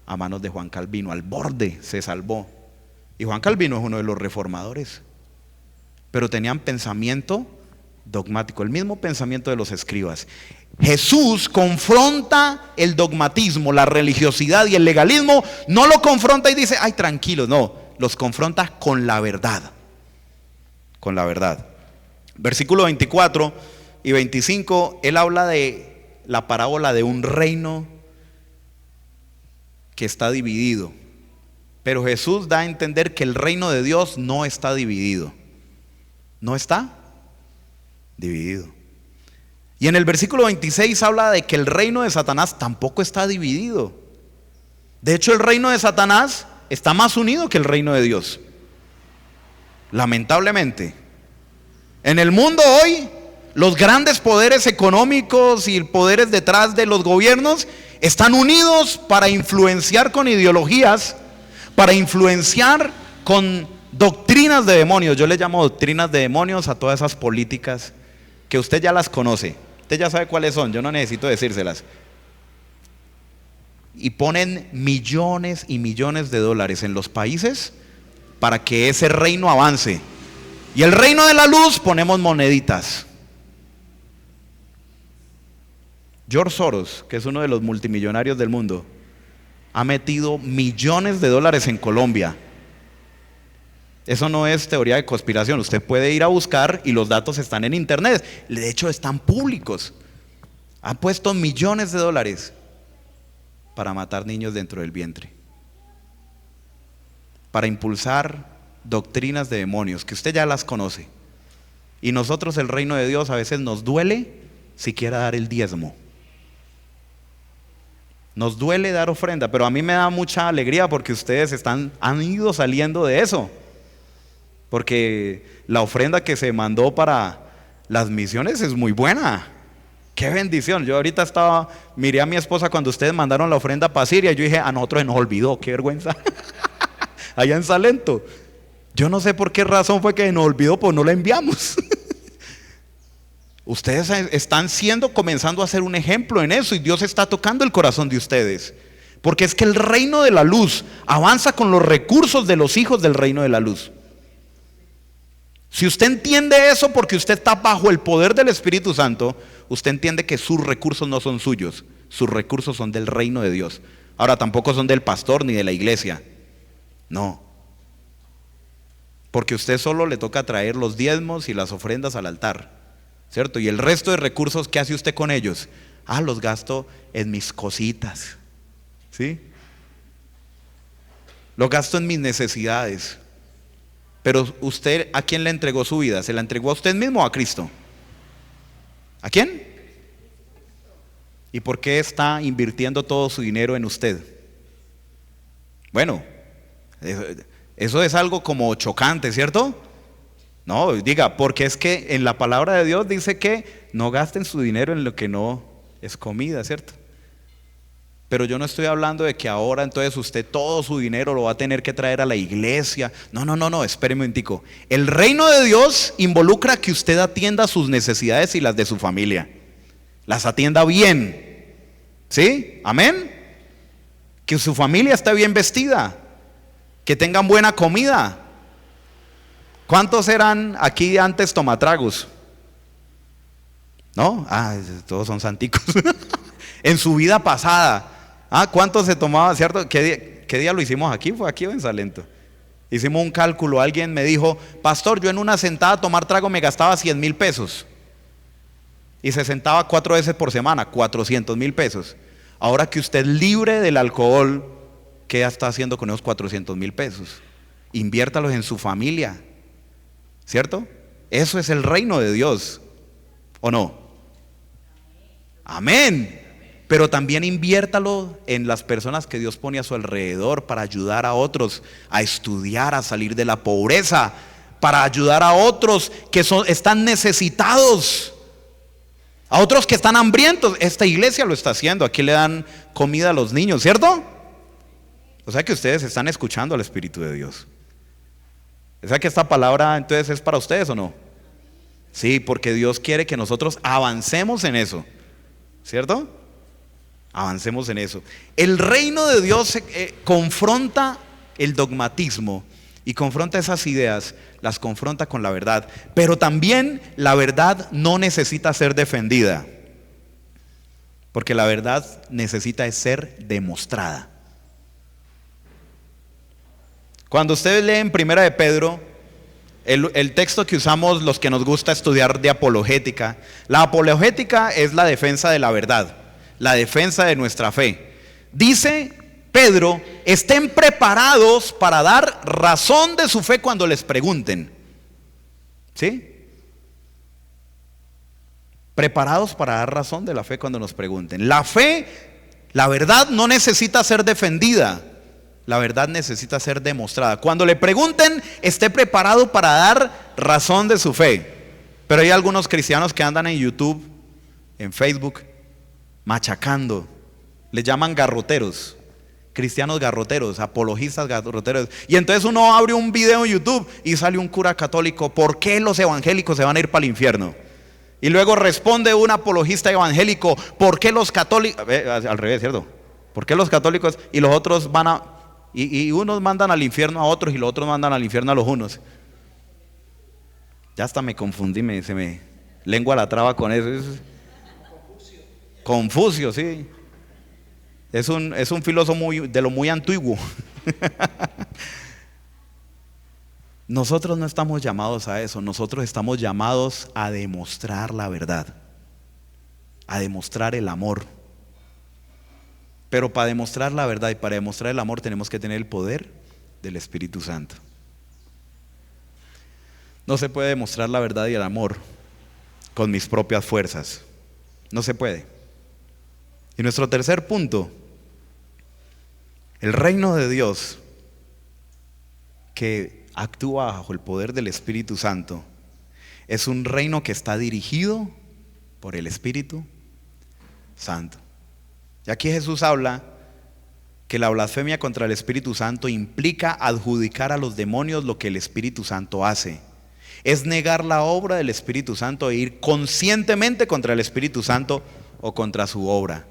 a manos de Juan Calvino. Al borde, se salvó. Y Juan Calvino es uno de los reformadores, pero tenían pensamiento dogmático, el mismo pensamiento de los escribas. Jesús confronta el dogmatismo, la religiosidad y el legalismo. No lo confronta y dice, ay, tranquilo, no, los confronta con la verdad. Con la verdad. Versículo 24 y 25, él habla de la parábola de un reino que está dividido. Pero Jesús da a entender que el reino de Dios no está dividido. No está dividido. Y en el versículo 26 habla de que el reino de Satanás tampoco está dividido. De hecho, el reino de Satanás está más unido que el reino de Dios. Lamentablemente. En el mundo hoy, los grandes poderes económicos y poderes detrás de los gobiernos están unidos para influenciar con ideologías, para influenciar con doctrinas de demonios. Yo le llamo doctrinas de demonios a todas esas políticas que usted ya las conoce. Usted ya sabe cuáles son, yo no necesito decírselas. Y ponen millones y millones de dólares en los países para que ese reino avance. Y el reino de la luz ponemos moneditas. George Soros, que es uno de los multimillonarios del mundo, ha metido millones de dólares en Colombia. Eso no es teoría de conspiración. Usted puede ir a buscar y los datos están en internet. De hecho, están públicos. Han puesto millones de dólares para matar niños dentro del vientre, para impulsar doctrinas de demonios que usted ya las conoce. Y nosotros, el reino de Dios, a veces nos duele siquiera dar el diezmo. Nos duele dar ofrenda, pero a mí me da mucha alegría porque ustedes han ido saliendo de eso. Porque la ofrenda que se mandó para las misiones es muy buena. ¡Qué bendición! Yo ahorita miré a mi esposa cuando ustedes mandaron la ofrenda para Siria. Yo dije, a nosotros se nos olvidó, qué vergüenza. Allá en Salento. Yo no sé por qué razón fue que nos olvidó, pues no la enviamos. Ustedes están comenzando a ser un ejemplo en eso, y Dios está tocando el corazón de ustedes. Porque es que el reino de la luz avanza con los recursos de los hijos del reino de la luz. Si usted entiende eso, porque usted está bajo el poder del Espíritu Santo, usted entiende que sus recursos no son suyos, sus recursos son del reino de Dios. Ahora, tampoco son del pastor ni de la iglesia, no, porque usted solo le toca traer los diezmos y las ofrendas al altar, ¿cierto? Y el resto de recursos, ¿qué hace usted con ellos? Los gasto en mis cositas, ¿sí? Los gasto en mis necesidades. Pero usted, ¿a quién le entregó su vida? ¿Se la entregó a usted mismo o a Cristo? ¿A quién? ¿Y por qué está invirtiendo todo su dinero en usted? Bueno, eso es algo como chocante, ¿cierto? No, diga, porque es que en la palabra de Dios dice que no gasten su dinero en lo que no es comida, ¿cierto? Pero yo no estoy hablando de que ahora entonces usted todo su dinero lo va a tener que traer a la iglesia. No, espere un momentico. El reino de Dios involucra que usted atienda sus necesidades y las de su familia. Las atienda bien. ¿Sí? Amén. Que su familia esté bien vestida, que tengan buena comida. ¿Cuántos eran aquí antes tomatragos? ¿No? Todos son santicos. En su vida pasada. ¿Cuánto se tomaba, cierto? ¿Qué día lo hicimos aquí? ¿Fue aquí o en Salento? Hicimos un cálculo. Alguien me dijo: pastor, yo en una sentada a tomar trago me gastaba 100,000 pesos. Y se sentaba 4 veces por semana, 400,000 pesos. Ahora que usted es libre del alcohol, ¿qué está haciendo con esos 400,000 pesos? Inviértalos en su familia, ¿cierto? Eso es el reino de Dios, ¿o no? Amén. Pero también inviértalo en las personas que Dios pone a su alrededor para ayudar a otros a estudiar, a salir de la pobreza, para ayudar a otros que están necesitados, a otros que están hambrientos. Esta iglesia lo está haciendo. Aquí le dan comida a los niños, ¿cierto? O sea que ustedes están escuchando al Espíritu de Dios. O sea que esta palabra entonces es para ustedes, ¿o no? Sí, porque Dios quiere que nosotros avancemos en eso, ¿cierto? Avancemos en eso. El reino de Dios confronta el dogmatismo y confronta esas ideas, las confronta con la verdad. Pero también la verdad no necesita ser defendida, porque la verdad necesita ser demostrada. Cuando ustedes leen Primera de Pedro, el texto que usamos los que nos gusta estudiar de apologética, la apologética es la defensa de la verdad, la defensa de nuestra fe. Dice Pedro: estén preparados para dar razón de su fe cuando les pregunten. ¿Sí? Preparados para dar razón de la fe cuando nos pregunten. La fe, la verdad no necesita ser defendida. La verdad necesita ser demostrada. Cuando le pregunten, esté preparado para dar razón de su fe. Pero hay algunos cristianos que andan en YouTube, en Facebook, machacando. Les llaman garroteros, cristianos garroteros, apologistas garroteros. Y entonces uno abre un video en YouTube y sale un cura católico: ¿por qué los evangélicos se van a ir para el infierno? Y luego responde un apologista evangélico: ¿por qué los católicos? Al revés, ¿cierto? ¿Por qué los católicos y los otros van a... Y unos mandan al infierno a otros y los otros mandan al infierno a los unos? Ya hasta me confundí, se me lengua la traba con eso. Confucio, sí. Es un filósofo de lo muy antiguo. Nosotros no estamos llamados a eso. Nosotros estamos llamados a demostrar la verdad, a demostrar el amor. Pero para demostrar la verdad y para demostrar el amor tenemos que tener el poder del Espíritu Santo. No se puede demostrar la verdad y el amor con mis propias fuerzas. No se puede. Y nuestro tercer punto: el reino de Dios que actúa bajo el poder del Espíritu Santo es un reino que está dirigido por el Espíritu Santo. Y aquí Jesús habla que la blasfemia contra el Espíritu Santo implica adjudicar a los demonios lo que el Espíritu Santo hace. Es negar la obra del Espíritu Santo e ir conscientemente contra el Espíritu Santo o contra su obra.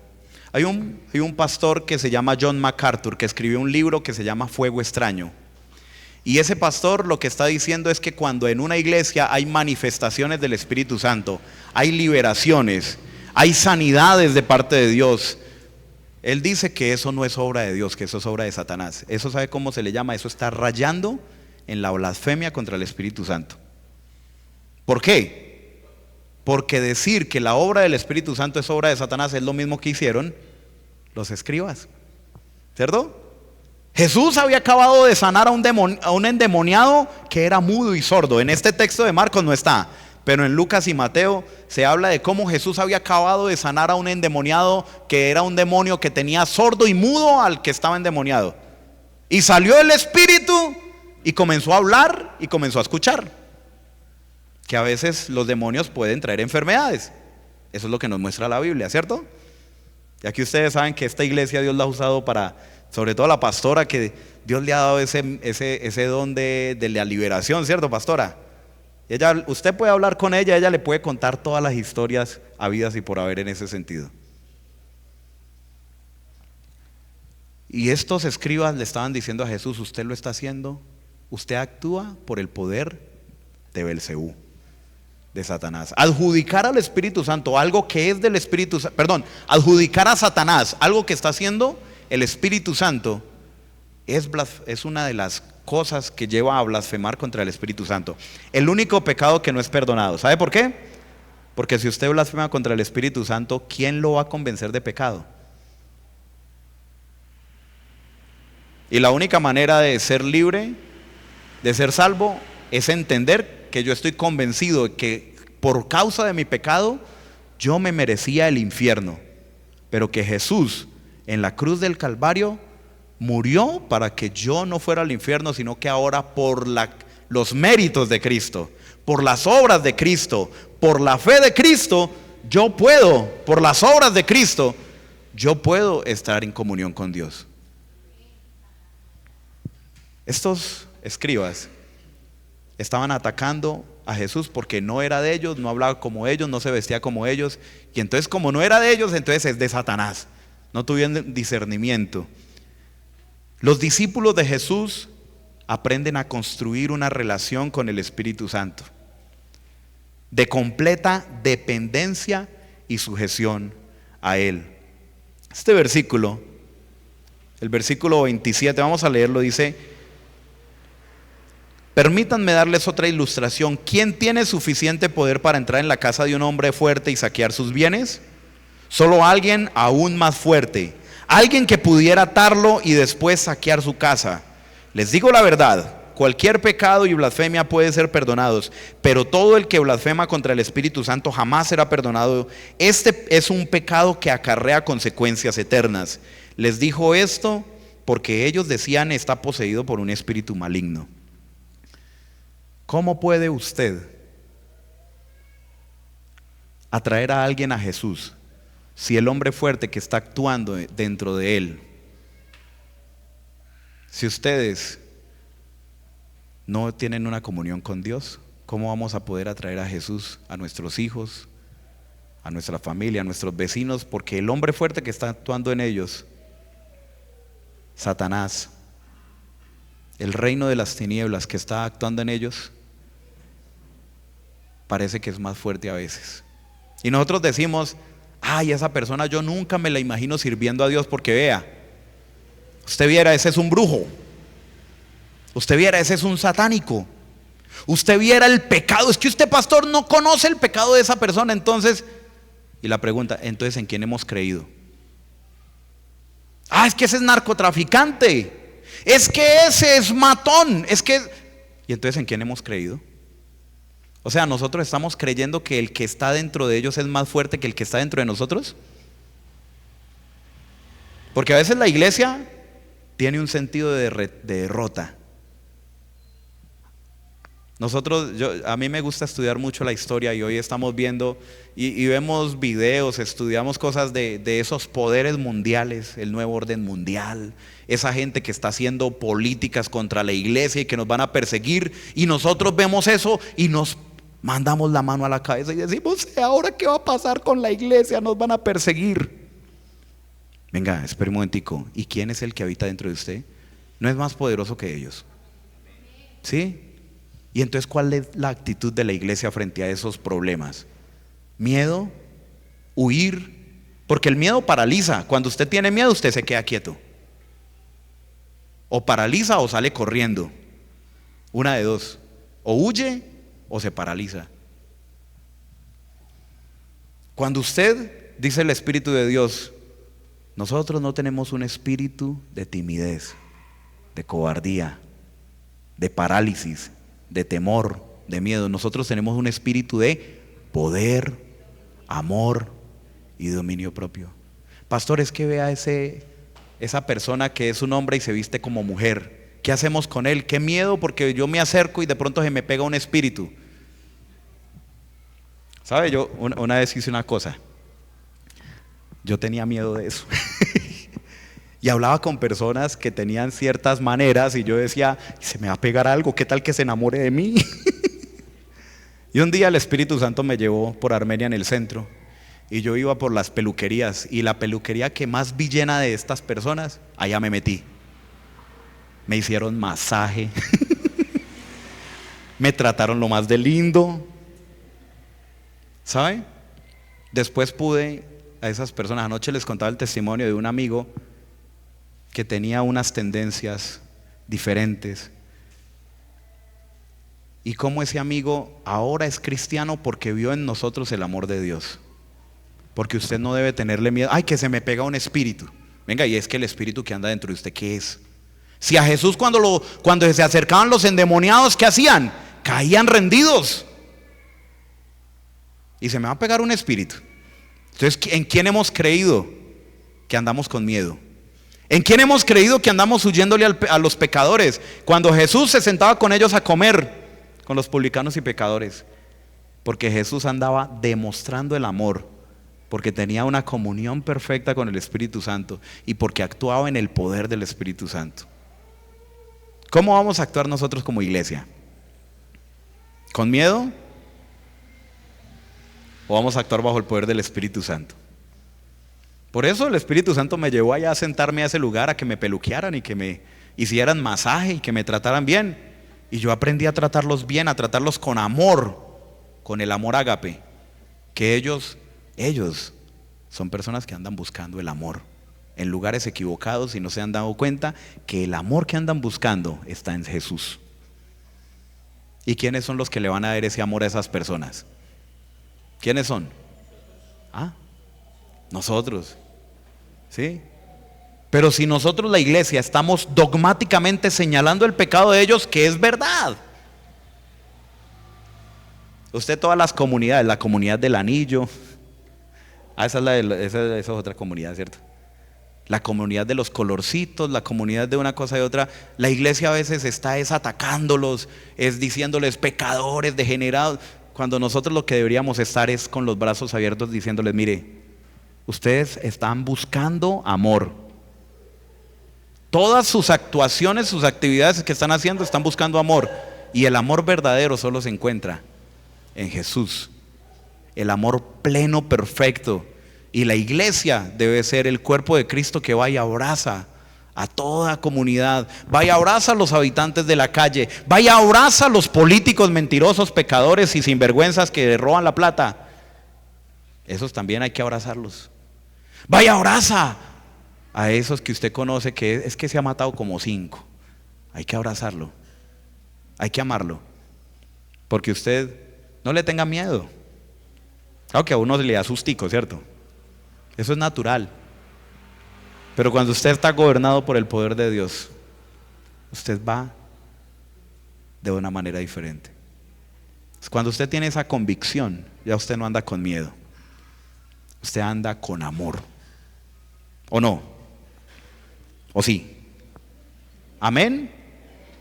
Hay un pastor que se llama John MacArthur, que escribió un libro que se llama Fuego Extraño. Y ese pastor lo que está diciendo es que cuando en una iglesia hay manifestaciones del Espíritu Santo, hay liberaciones, hay sanidades de parte de Dios, él dice que eso no es obra de Dios, que eso es obra de Satanás. Eso, ¿sabe cómo se le llama? Eso está rayando en la blasfemia contra el Espíritu Santo. ¿Por qué? Porque decir que la obra del Espíritu Santo es obra de Satanás es lo mismo que hicieron los escribas, ¿cierto? Jesús había acabado de sanar a un endemoniado que era mudo y sordo. En este texto de Marcos no está, pero en Lucas y Mateo se habla de cómo Jesús había acabado de sanar a un endemoniado que era un demonio que tenía sordo y mudo al que estaba endemoniado. Y salió el espíritu y comenzó a hablar y comenzó a escuchar. Que a veces los demonios pueden traer enfermedades. Eso es lo que nos muestra la Biblia, ¿cierto? Y aquí ustedes saben que esta iglesia Dios la ha usado para, sobre todo la pastora, que Dios le ha dado ese don de la liberación, ¿cierto, pastora? Usted puede hablar con ella le puede contar todas las historias habidas y por haber en ese sentido. Y estos escribas le estaban diciendo a Jesús: usted lo está haciendo, usted actúa por el poder de Belcebú, de Satanás. Adjudicar al Espíritu Santo algo que es del Espíritu Santo, perdón, adjudicar a Satanás algo que está haciendo el Espíritu Santo es una de las cosas que lleva a blasfemar contra el Espíritu Santo. El único pecado que no es perdonado. ¿Sabe por qué? Porque si usted blasfema contra el Espíritu Santo, ¿quién lo va a convencer de pecado? Y la única manera de ser libre, de ser salvo, es entender que yo estoy convencido de que por causa de mi pecado yo me merecía el infierno, pero que Jesús en la cruz del Calvario murió para que yo no fuera al infierno, sino que ahora por los méritos de Cristo, por las obras de Cristo, por la fe de Cristo, yo puedo, por las obras de Cristo, yo puedo estar en comunión con Dios. Estos escribas estaban atacando a Jesús porque no era de ellos, no hablaba como ellos, no se vestía como ellos, y entonces como no era de ellos, entonces es de Satanás. No tuvieron discernimiento. Los discípulos de Jesús aprenden a construir una relación con el Espíritu Santo de completa dependencia y sujeción a Él. Este versículo, el versículo 27, vamos a leerlo, dice: permítanme darles otra ilustración. ¿Quién tiene suficiente poder para entrar en la casa de un hombre fuerte y saquear sus bienes? Solo alguien aún más fuerte, alguien que pudiera atarlo y después saquear su casa. Les digo la verdad, cualquier pecado y blasfemia puede ser perdonados, pero todo el que blasfema contra el Espíritu Santo jamás será perdonado. Este es un pecado que acarrea consecuencias eternas. Les dijo esto porque ellos decían: está poseído por un espíritu maligno. ¿Cómo puede usted atraer a alguien a Jesús si el hombre fuerte que está actuando dentro de él, si ustedes no tienen una comunión con Dios, cómo vamos a poder atraer a Jesús a nuestros hijos, a nuestra familia, a nuestros vecinos? Porque el hombre fuerte que está actuando en ellos, Satanás, el reino de las tinieblas que está actuando en ellos, parece que es más fuerte a veces. Y nosotros decimos: ay, esa persona yo nunca me la imagino sirviendo a Dios, porque vea, usted viera, ese es un brujo, usted viera, ese es un satánico, usted viera el pecado. Es que usted, pastor, no conoce el pecado de esa persona. Entonces, y la pregunta, entonces, ¿en quién hemos creído? Ah, es que ese es narcotraficante, es que ese es matón, es que... ¿Y entonces en quién hemos creído? O sea, nosotros estamos creyendo que el que está dentro de ellos es más fuerte que el que está dentro de nosotros. Porque a veces la iglesia tiene un sentido de derrota. A mí me gusta estudiar mucho la historia, y hoy estamos viendo y vemos videos, estudiamos cosas de esos poderes mundiales, el nuevo orden mundial, esa gente que está haciendo políticas contra la iglesia y que nos van a perseguir, y nosotros vemos eso y nos mandamos la mano a la cabeza y decimos: ¿ahora qué va a pasar con la iglesia? Nos van a perseguir. Venga, espere un momentico. ¿Y quién es el que habita dentro de usted? ¿No es más poderoso que ellos? ¿Sí? Y entonces, ¿cuál es la actitud de la iglesia frente a esos problemas? ¿Miedo? ¿Huir? Porque el miedo paraliza. Cuando usted tiene miedo, usted se queda quieto. O paraliza o sale corriendo. Una de dos: o huye o se paraliza. Cuando usted, dice el Espíritu de Dios, nosotros no tenemos un espíritu de timidez, de cobardía, de parálisis, de temor, de miedo. Nosotros tenemos un espíritu de poder, amor y dominio propio. Pastor, es que vea esa persona que es un hombre y se viste como mujer. ¿Qué hacemos con él? Qué miedo, porque yo me acerco y de pronto se me pega un espíritu. ¿Sabe? Yo una vez hice una cosa. Yo tenía miedo de eso. Y hablaba con personas que tenían ciertas maneras y yo decía: se me va a pegar algo, ¿qué tal que se enamore de mí? Y un día el Espíritu Santo me llevó por Armenia, en el centro, y yo iba por las peluquerías, y la peluquería que más vi llena de estas personas, allá me metí. Me hicieron masaje, me trataron lo más de lindo, ¿Sabe? Después pude a esas personas, anoche les contaba el testimonio de un amigo que tenía unas tendencias diferentes. Y cómo ese amigo ahora es cristiano porque vio en nosotros el amor de Dios. Porque usted no debe tenerle miedo. Ay, que se me pega un espíritu. Venga, y es que el espíritu que anda dentro de usted, ¿qué es? Si a Jesús cuando se acercaban los endemoniados, ¿qué hacían? Caían rendidos. Y se me va a pegar un espíritu. Entonces, ¿en quién hemos creído que andamos con miedo? ¿En quién hemos creído que andamos huyéndole a los pecadores? Cuando Jesús se sentaba con ellos a comer, con los publicanos y pecadores, porque Jesús andaba demostrando el amor, porque tenía una comunión perfecta con el Espíritu Santo y porque actuaba en el poder del Espíritu Santo. ¿Cómo vamos a actuar nosotros como iglesia? ¿Con miedo? ¿O vamos a actuar bajo el poder del Espíritu Santo? Por eso el Espíritu Santo me llevó allá a sentarme a ese lugar, a que me peluquearan y que me hicieran masaje y que me trataran bien. Y yo aprendí a tratarlos bien, a tratarlos con amor, con el amor ágape. Que ellos son personas que andan buscando el amor en lugares equivocados y no se han dado cuenta que el amor que andan buscando está en Jesús. ¿Y quiénes son los que le van a dar ese amor a esas personas? ¿Quiénes son? Nosotros. ¿Sí? Pero si nosotros, la iglesia, estamos dogmáticamente señalando el pecado de ellos, que es verdad. Usted, todas las comunidades, la comunidad del anillo, esa es otra comunidad, ¿cierto? La comunidad de los colorcitos, la comunidad de una cosa y otra. La iglesia a veces está atacándolos, es diciéndoles pecadores, degenerados, cuando nosotros lo que deberíamos estar es con los brazos abiertos diciéndoles: mire, ustedes están buscando amor. Todas sus actuaciones, sus actividades que están haciendo están buscando amor. Y el amor verdadero solo se encuentra en Jesús. El amor pleno, perfecto. Y la iglesia debe ser el cuerpo de Cristo que va y abraza a toda comunidad, va y abraza a los habitantes de la calle, va y abraza a los políticos mentirosos, pecadores y sinvergüenzas que roban la plata. Esos también hay que abrazarlos. Va y abraza a esos que usted conoce que es que se ha matado como 5. Hay que abrazarlo, hay que amarlo, porque usted no le tenga miedo. Claro que a uno le da sustico, ¿cierto? Eso es natural. Pero cuando usted está gobernado por el poder de Dios, usted va de una manera diferente. Cuando usted tiene esa convicción, ya usted no anda con miedo, usted anda con amor. ¿O no? ¿O sí? ¿Amén?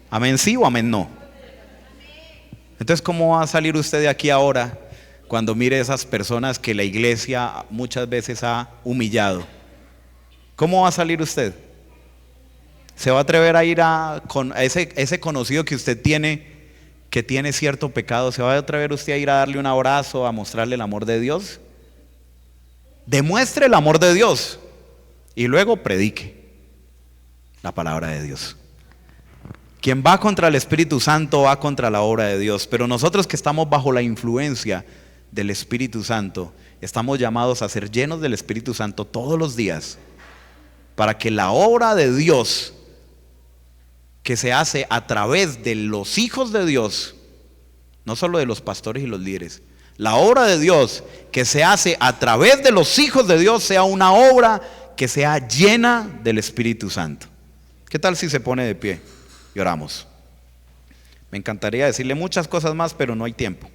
¿Amén sí o amén no? Entonces, ¿cómo va a salir usted de aquí ahora cuando mire esas personas que la iglesia muchas veces ha humillado? ¿Cómo va a salir usted? ¿Se va a atrever a ir a ese conocido que usted tiene, que tiene cierto pecado? ¿Se va a atrever usted a ir a darle un abrazo, a mostrarle el amor de Dios? Demuestre el amor de Dios y luego predique la palabra de Dios. Quien va contra el Espíritu Santo va contra la obra de Dios. Pero nosotros que estamos bajo la influencia del Espíritu Santo, estamos llamados a ser llenos del Espíritu Santo todos los días, para que la obra de Dios que se hace a través de los hijos de Dios, no solo de los pastores y los líderes, la obra de Dios que se hace a través de los hijos de Dios sea una obra que sea llena del Espíritu Santo. ¿Qué tal si se pone de pie y oramos? Me encantaría decirle muchas cosas más, pero no hay tiempo.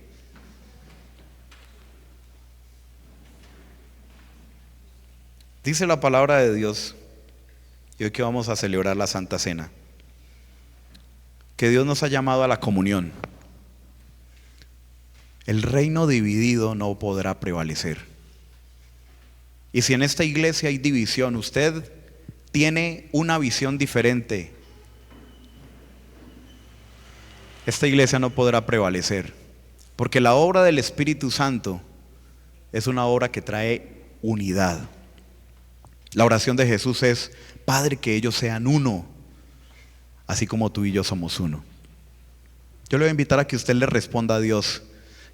Dice la palabra de Dios, y hoy que vamos a celebrar la Santa Cena, que Dios nos ha llamado a la comunión. El reino dividido no podrá prevalecer. Y si en esta iglesia hay división, usted tiene una visión diferente, esta iglesia no podrá prevalecer, porque la obra del Espíritu Santo es una obra que trae unidad. La oración de Jesús es: Padre, que ellos sean uno, así como tú y yo somos uno. Yo le voy a invitar a que usted le responda a Dios,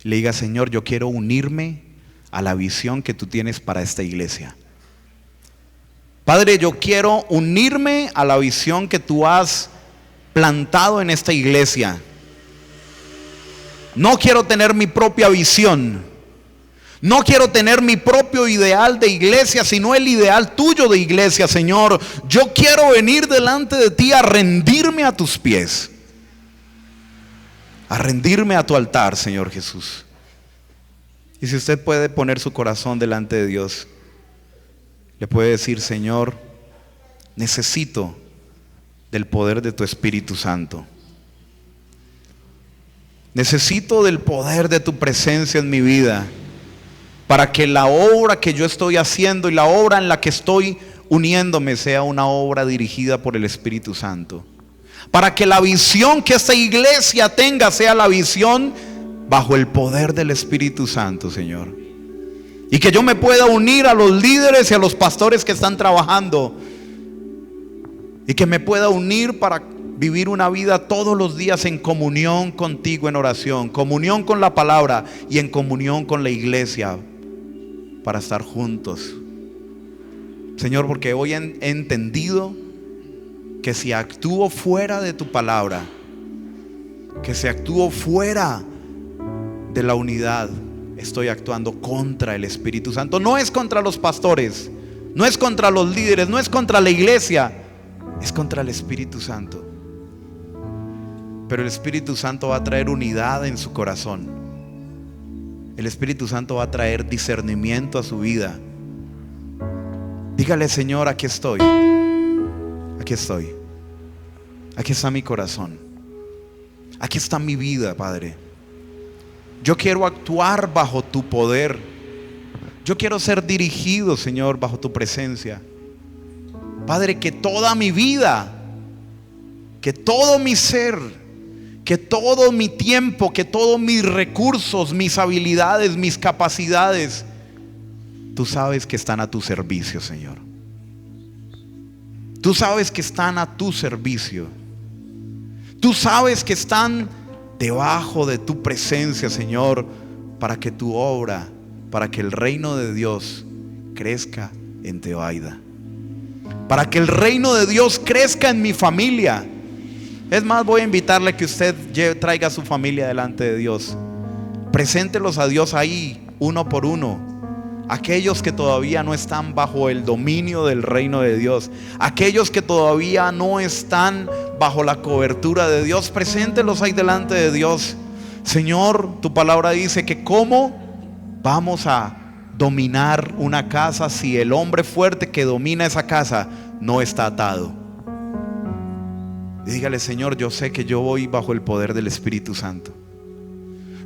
le diga: Señor, yo quiero unirme a la visión que tú tienes para esta iglesia. Padre, yo quiero unirme a la visión que tú has plantado en esta iglesia. No quiero tener mi propia visión. No quiero tener mi propio ideal de iglesia, sino el ideal tuyo de iglesia, Señor. Yo quiero venir delante de ti a rendirme a tus pies, a rendirme a tu altar, Señor Jesús. Y si usted puede poner su corazón delante de Dios, le puede decir: Señor, necesito del poder de tu Espíritu Santo. Necesito del poder de tu presencia en mi vida, para que la obra que yo estoy haciendo y la obra en la que estoy uniéndome sea una obra dirigida por el Espíritu Santo. Para que la visión que esta iglesia tenga sea la visión bajo el poder del Espíritu Santo, Señor. Y que yo me pueda unir a los líderes y a los pastores que están trabajando. Y que me pueda unir para vivir una vida todos los días en comunión contigo en oración, comunión con la palabra y en comunión con la iglesia, para estar juntos. Señor, porque hoy he entendido que si actúo fuera de tu palabra, que si actúo fuera de la unidad, estoy actuando contra el Espíritu Santo. No es contra los pastores, no es contra los líderes, no es contra la iglesia, es contra el Espíritu Santo. Pero el Espíritu Santo va a traer unidad en su corazón. El Espíritu Santo va a traer discernimiento a su vida. Dígale: Señor, aquí estoy. Aquí estoy. Aquí está mi corazón. Aquí está mi vida, Padre. Yo quiero actuar bajo tu poder. Yo quiero ser dirigido, Señor, bajo tu presencia. Padre, que toda mi vida, que todo mi ser, que todo mi tiempo, que todos mis recursos, mis habilidades, mis capacidades, tú sabes que están a tu servicio, Señor. Tú sabes que están a tu servicio. Tú sabes que están debajo de tu presencia, Señor, para que tu obra, para que el reino de Dios crezca en Tebaida, para que el reino de Dios crezca en mi familia. Es más, voy a invitarle que usted traiga a su familia delante de Dios. Preséntelos a Dios ahí, uno por uno. Aquellos que todavía no están bajo el dominio del reino de Dios, aquellos que todavía no están bajo la cobertura de Dios, preséntelos ahí delante de Dios. Señor, tu palabra dice que cómo vamos a dominar una casa si el hombre fuerte que domina esa casa no está atado. Y dígale: Señor, yo sé que yo voy bajo el poder del Espíritu Santo.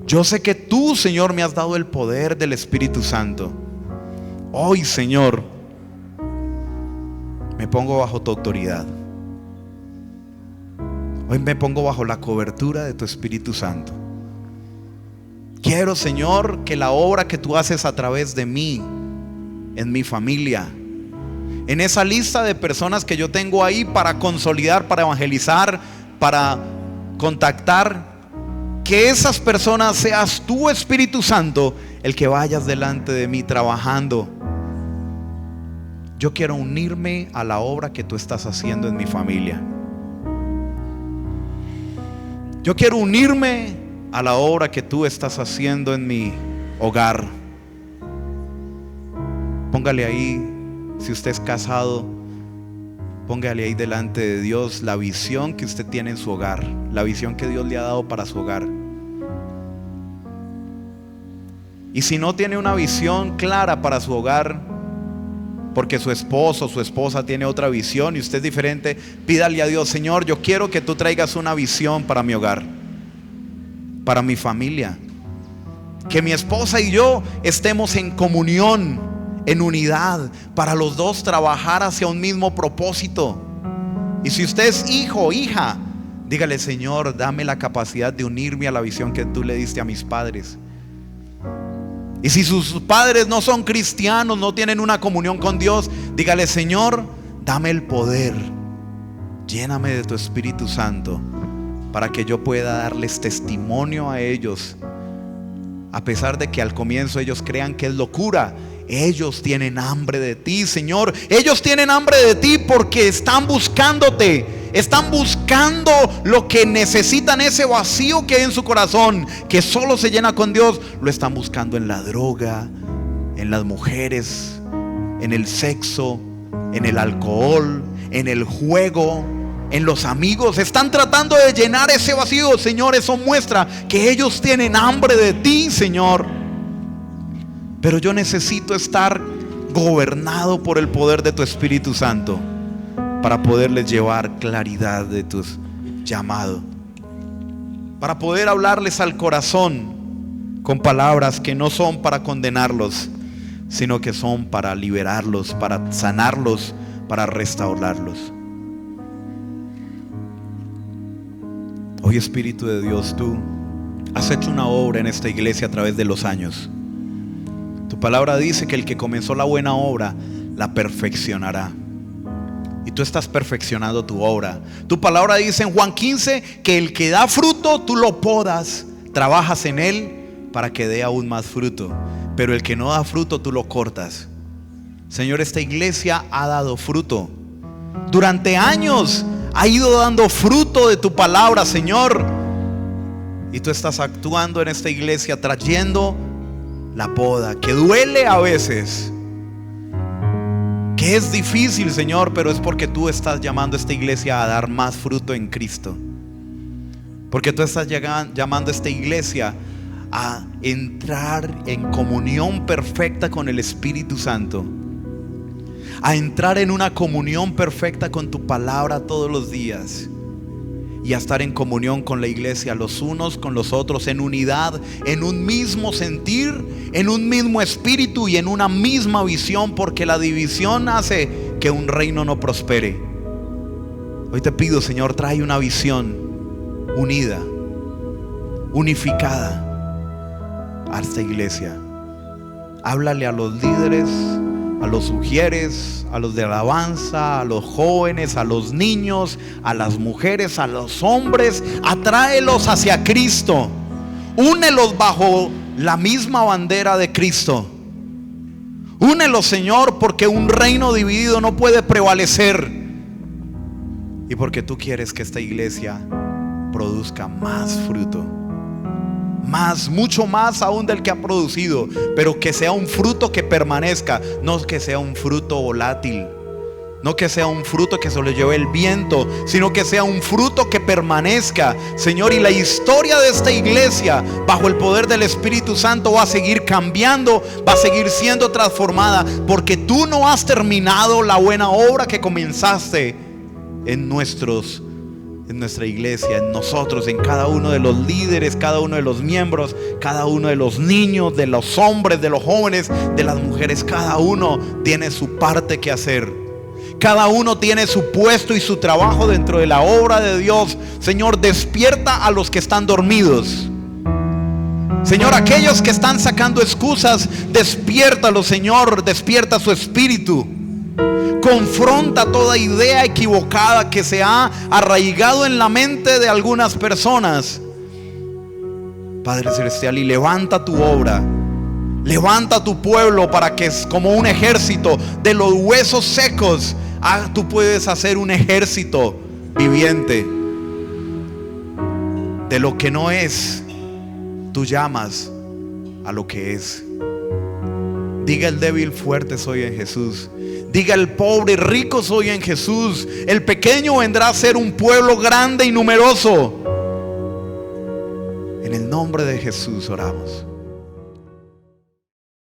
Yo sé que tú, Señor, me has dado el poder del Espíritu Santo. Hoy, Señor, me pongo bajo tu autoridad. Hoy me pongo bajo la cobertura de tu Espíritu Santo. Quiero, Señor, que la obra que tú haces a través de mí, en mi familia, en esa lista de personas que yo tengo ahí para consolidar, para evangelizar, para contactar, que esas personas seas tú, Espíritu Santo, el que vayas delante de mí trabajando. Yo quiero unirme a la obra que tú estás haciendo en mi familia. Yo quiero unirme a la obra que tú estás haciendo en mi hogar. Póngale ahí, si usted es casado, póngale ahí delante de Dios la visión que usted tiene en su hogar, la visión que Dios le ha dado para su hogar. Y si no tiene una visión clara para su hogar, porque su esposo o su esposa tiene otra visión y usted es diferente, pídale a Dios: Señor, yo quiero que tú traigas una visión para mi hogar, para mi familia, que mi esposa y yo estemos en comunión, en unidad, para los dos trabajar hacia un mismo propósito. Y si usted es hijo o hija, dígale: Señor, dame la capacidad de unirme a la visión que tú le diste a mis padres. Y si sus padres no son cristianos, no tienen una comunión con Dios, dígale: Señor, dame el poder, lléname de tu Espíritu Santo, para que yo pueda darles testimonio a ellos A pesar de que al comienzo ellos crean que es locura, ellos tienen hambre de ti, Señor. Ellos tienen hambre de ti porque están buscándote. Están buscando lo que necesitan, ese vacío que hay en su corazón, que solo se llena con Dios. Lo están buscando en la droga, en las mujeres, en el sexo, en el alcohol, en el juego, en los amigos. Están tratando de llenar ese vacío, Señor. Eso muestra que ellos tienen hambre de ti, Señor. Pero yo necesito estar gobernado por el poder de tu Espíritu Santo para poderles llevar claridad de tu llamado, para poder hablarles al corazón con palabras que no son para condenarlos, sino que son para liberarlos, para sanarlos, para restaurarlos. Hoy, Espíritu de Dios, tú has hecho una obra en esta iglesia a través de los años. Tu palabra dice que el que comenzó la buena obra la perfeccionará. Y tú estás perfeccionando tu obra. Tu palabra dice en Juan 15 que el que da fruto tú lo podas, trabajas en él para que dé aún más fruto. Pero el que no da fruto tú lo cortas. Señor, esta iglesia ha dado fruto. Durante años ha ido dando fruto de tu palabra, Señor. Y tú estás actuando en esta iglesia, trayendo la poda, que duele a veces, que es difícil, Señor, pero es porque tú estás llamando a esta iglesia a dar más fruto en Cristo. Porque tú estás llamando a esta iglesia a entrar en comunión perfecta con el Espíritu Santo, a entrar en una comunión perfecta con tu palabra todos los días, y a estar en comunión con la iglesia, los unos con los otros, en unidad, en un mismo sentir, en un mismo espíritu y en una misma visión, porque la división hace que un reino no prospere. Hoy te pido, Señor, trae una visión unida, unificada a esta iglesia. Háblale a los líderes, a los sugieres, a los de alabanza, a los jóvenes, a los niños, a las mujeres, a los hombres. Atráelos hacia Cristo. Únelos bajo la misma bandera de Cristo. Únelos, Señor, porque un reino dividido no puede prevalecer. Y porque tú quieres que esta iglesia produzca más fruto. Más, mucho más aún del que ha producido, pero que sea un fruto que permanezca, no que sea un fruto volátil, no que sea un fruto que se lo lleve el viento, sino que sea un fruto que permanezca, Señor. Y la historia de esta iglesia, bajo el poder del Espíritu Santo, va a seguir cambiando, va a seguir siendo transformada, porque tú no has terminado la buena obra que comenzaste en nuestra iglesia, en nosotros, en cada uno de los líderes, cada uno de los miembros, cada uno de los niños, de los hombres, de los jóvenes, de las mujeres. Cada uno tiene su parte que hacer. Cada uno tiene su puesto y su trabajo dentro de la obra de Dios. Señor, despierta a los que están dormidos. Señor, aquellos que están sacando excusas, despiértalos, Señor, despierta su espíritu. Confronta toda idea equivocada que se ha arraigado en la mente de algunas personas, Padre Celestial, y levanta tu obra. Levanta tu pueblo para que, como un ejército de los huesos secos, tú puedes hacer un ejército viviente. De lo que no es, tú llamas a lo que es. Diga el débil: fuerte soy en Jesús. Diga el pobre: rico soy en Jesús. El pequeño vendrá a ser un pueblo grande y numeroso. En el nombre de Jesús oramos.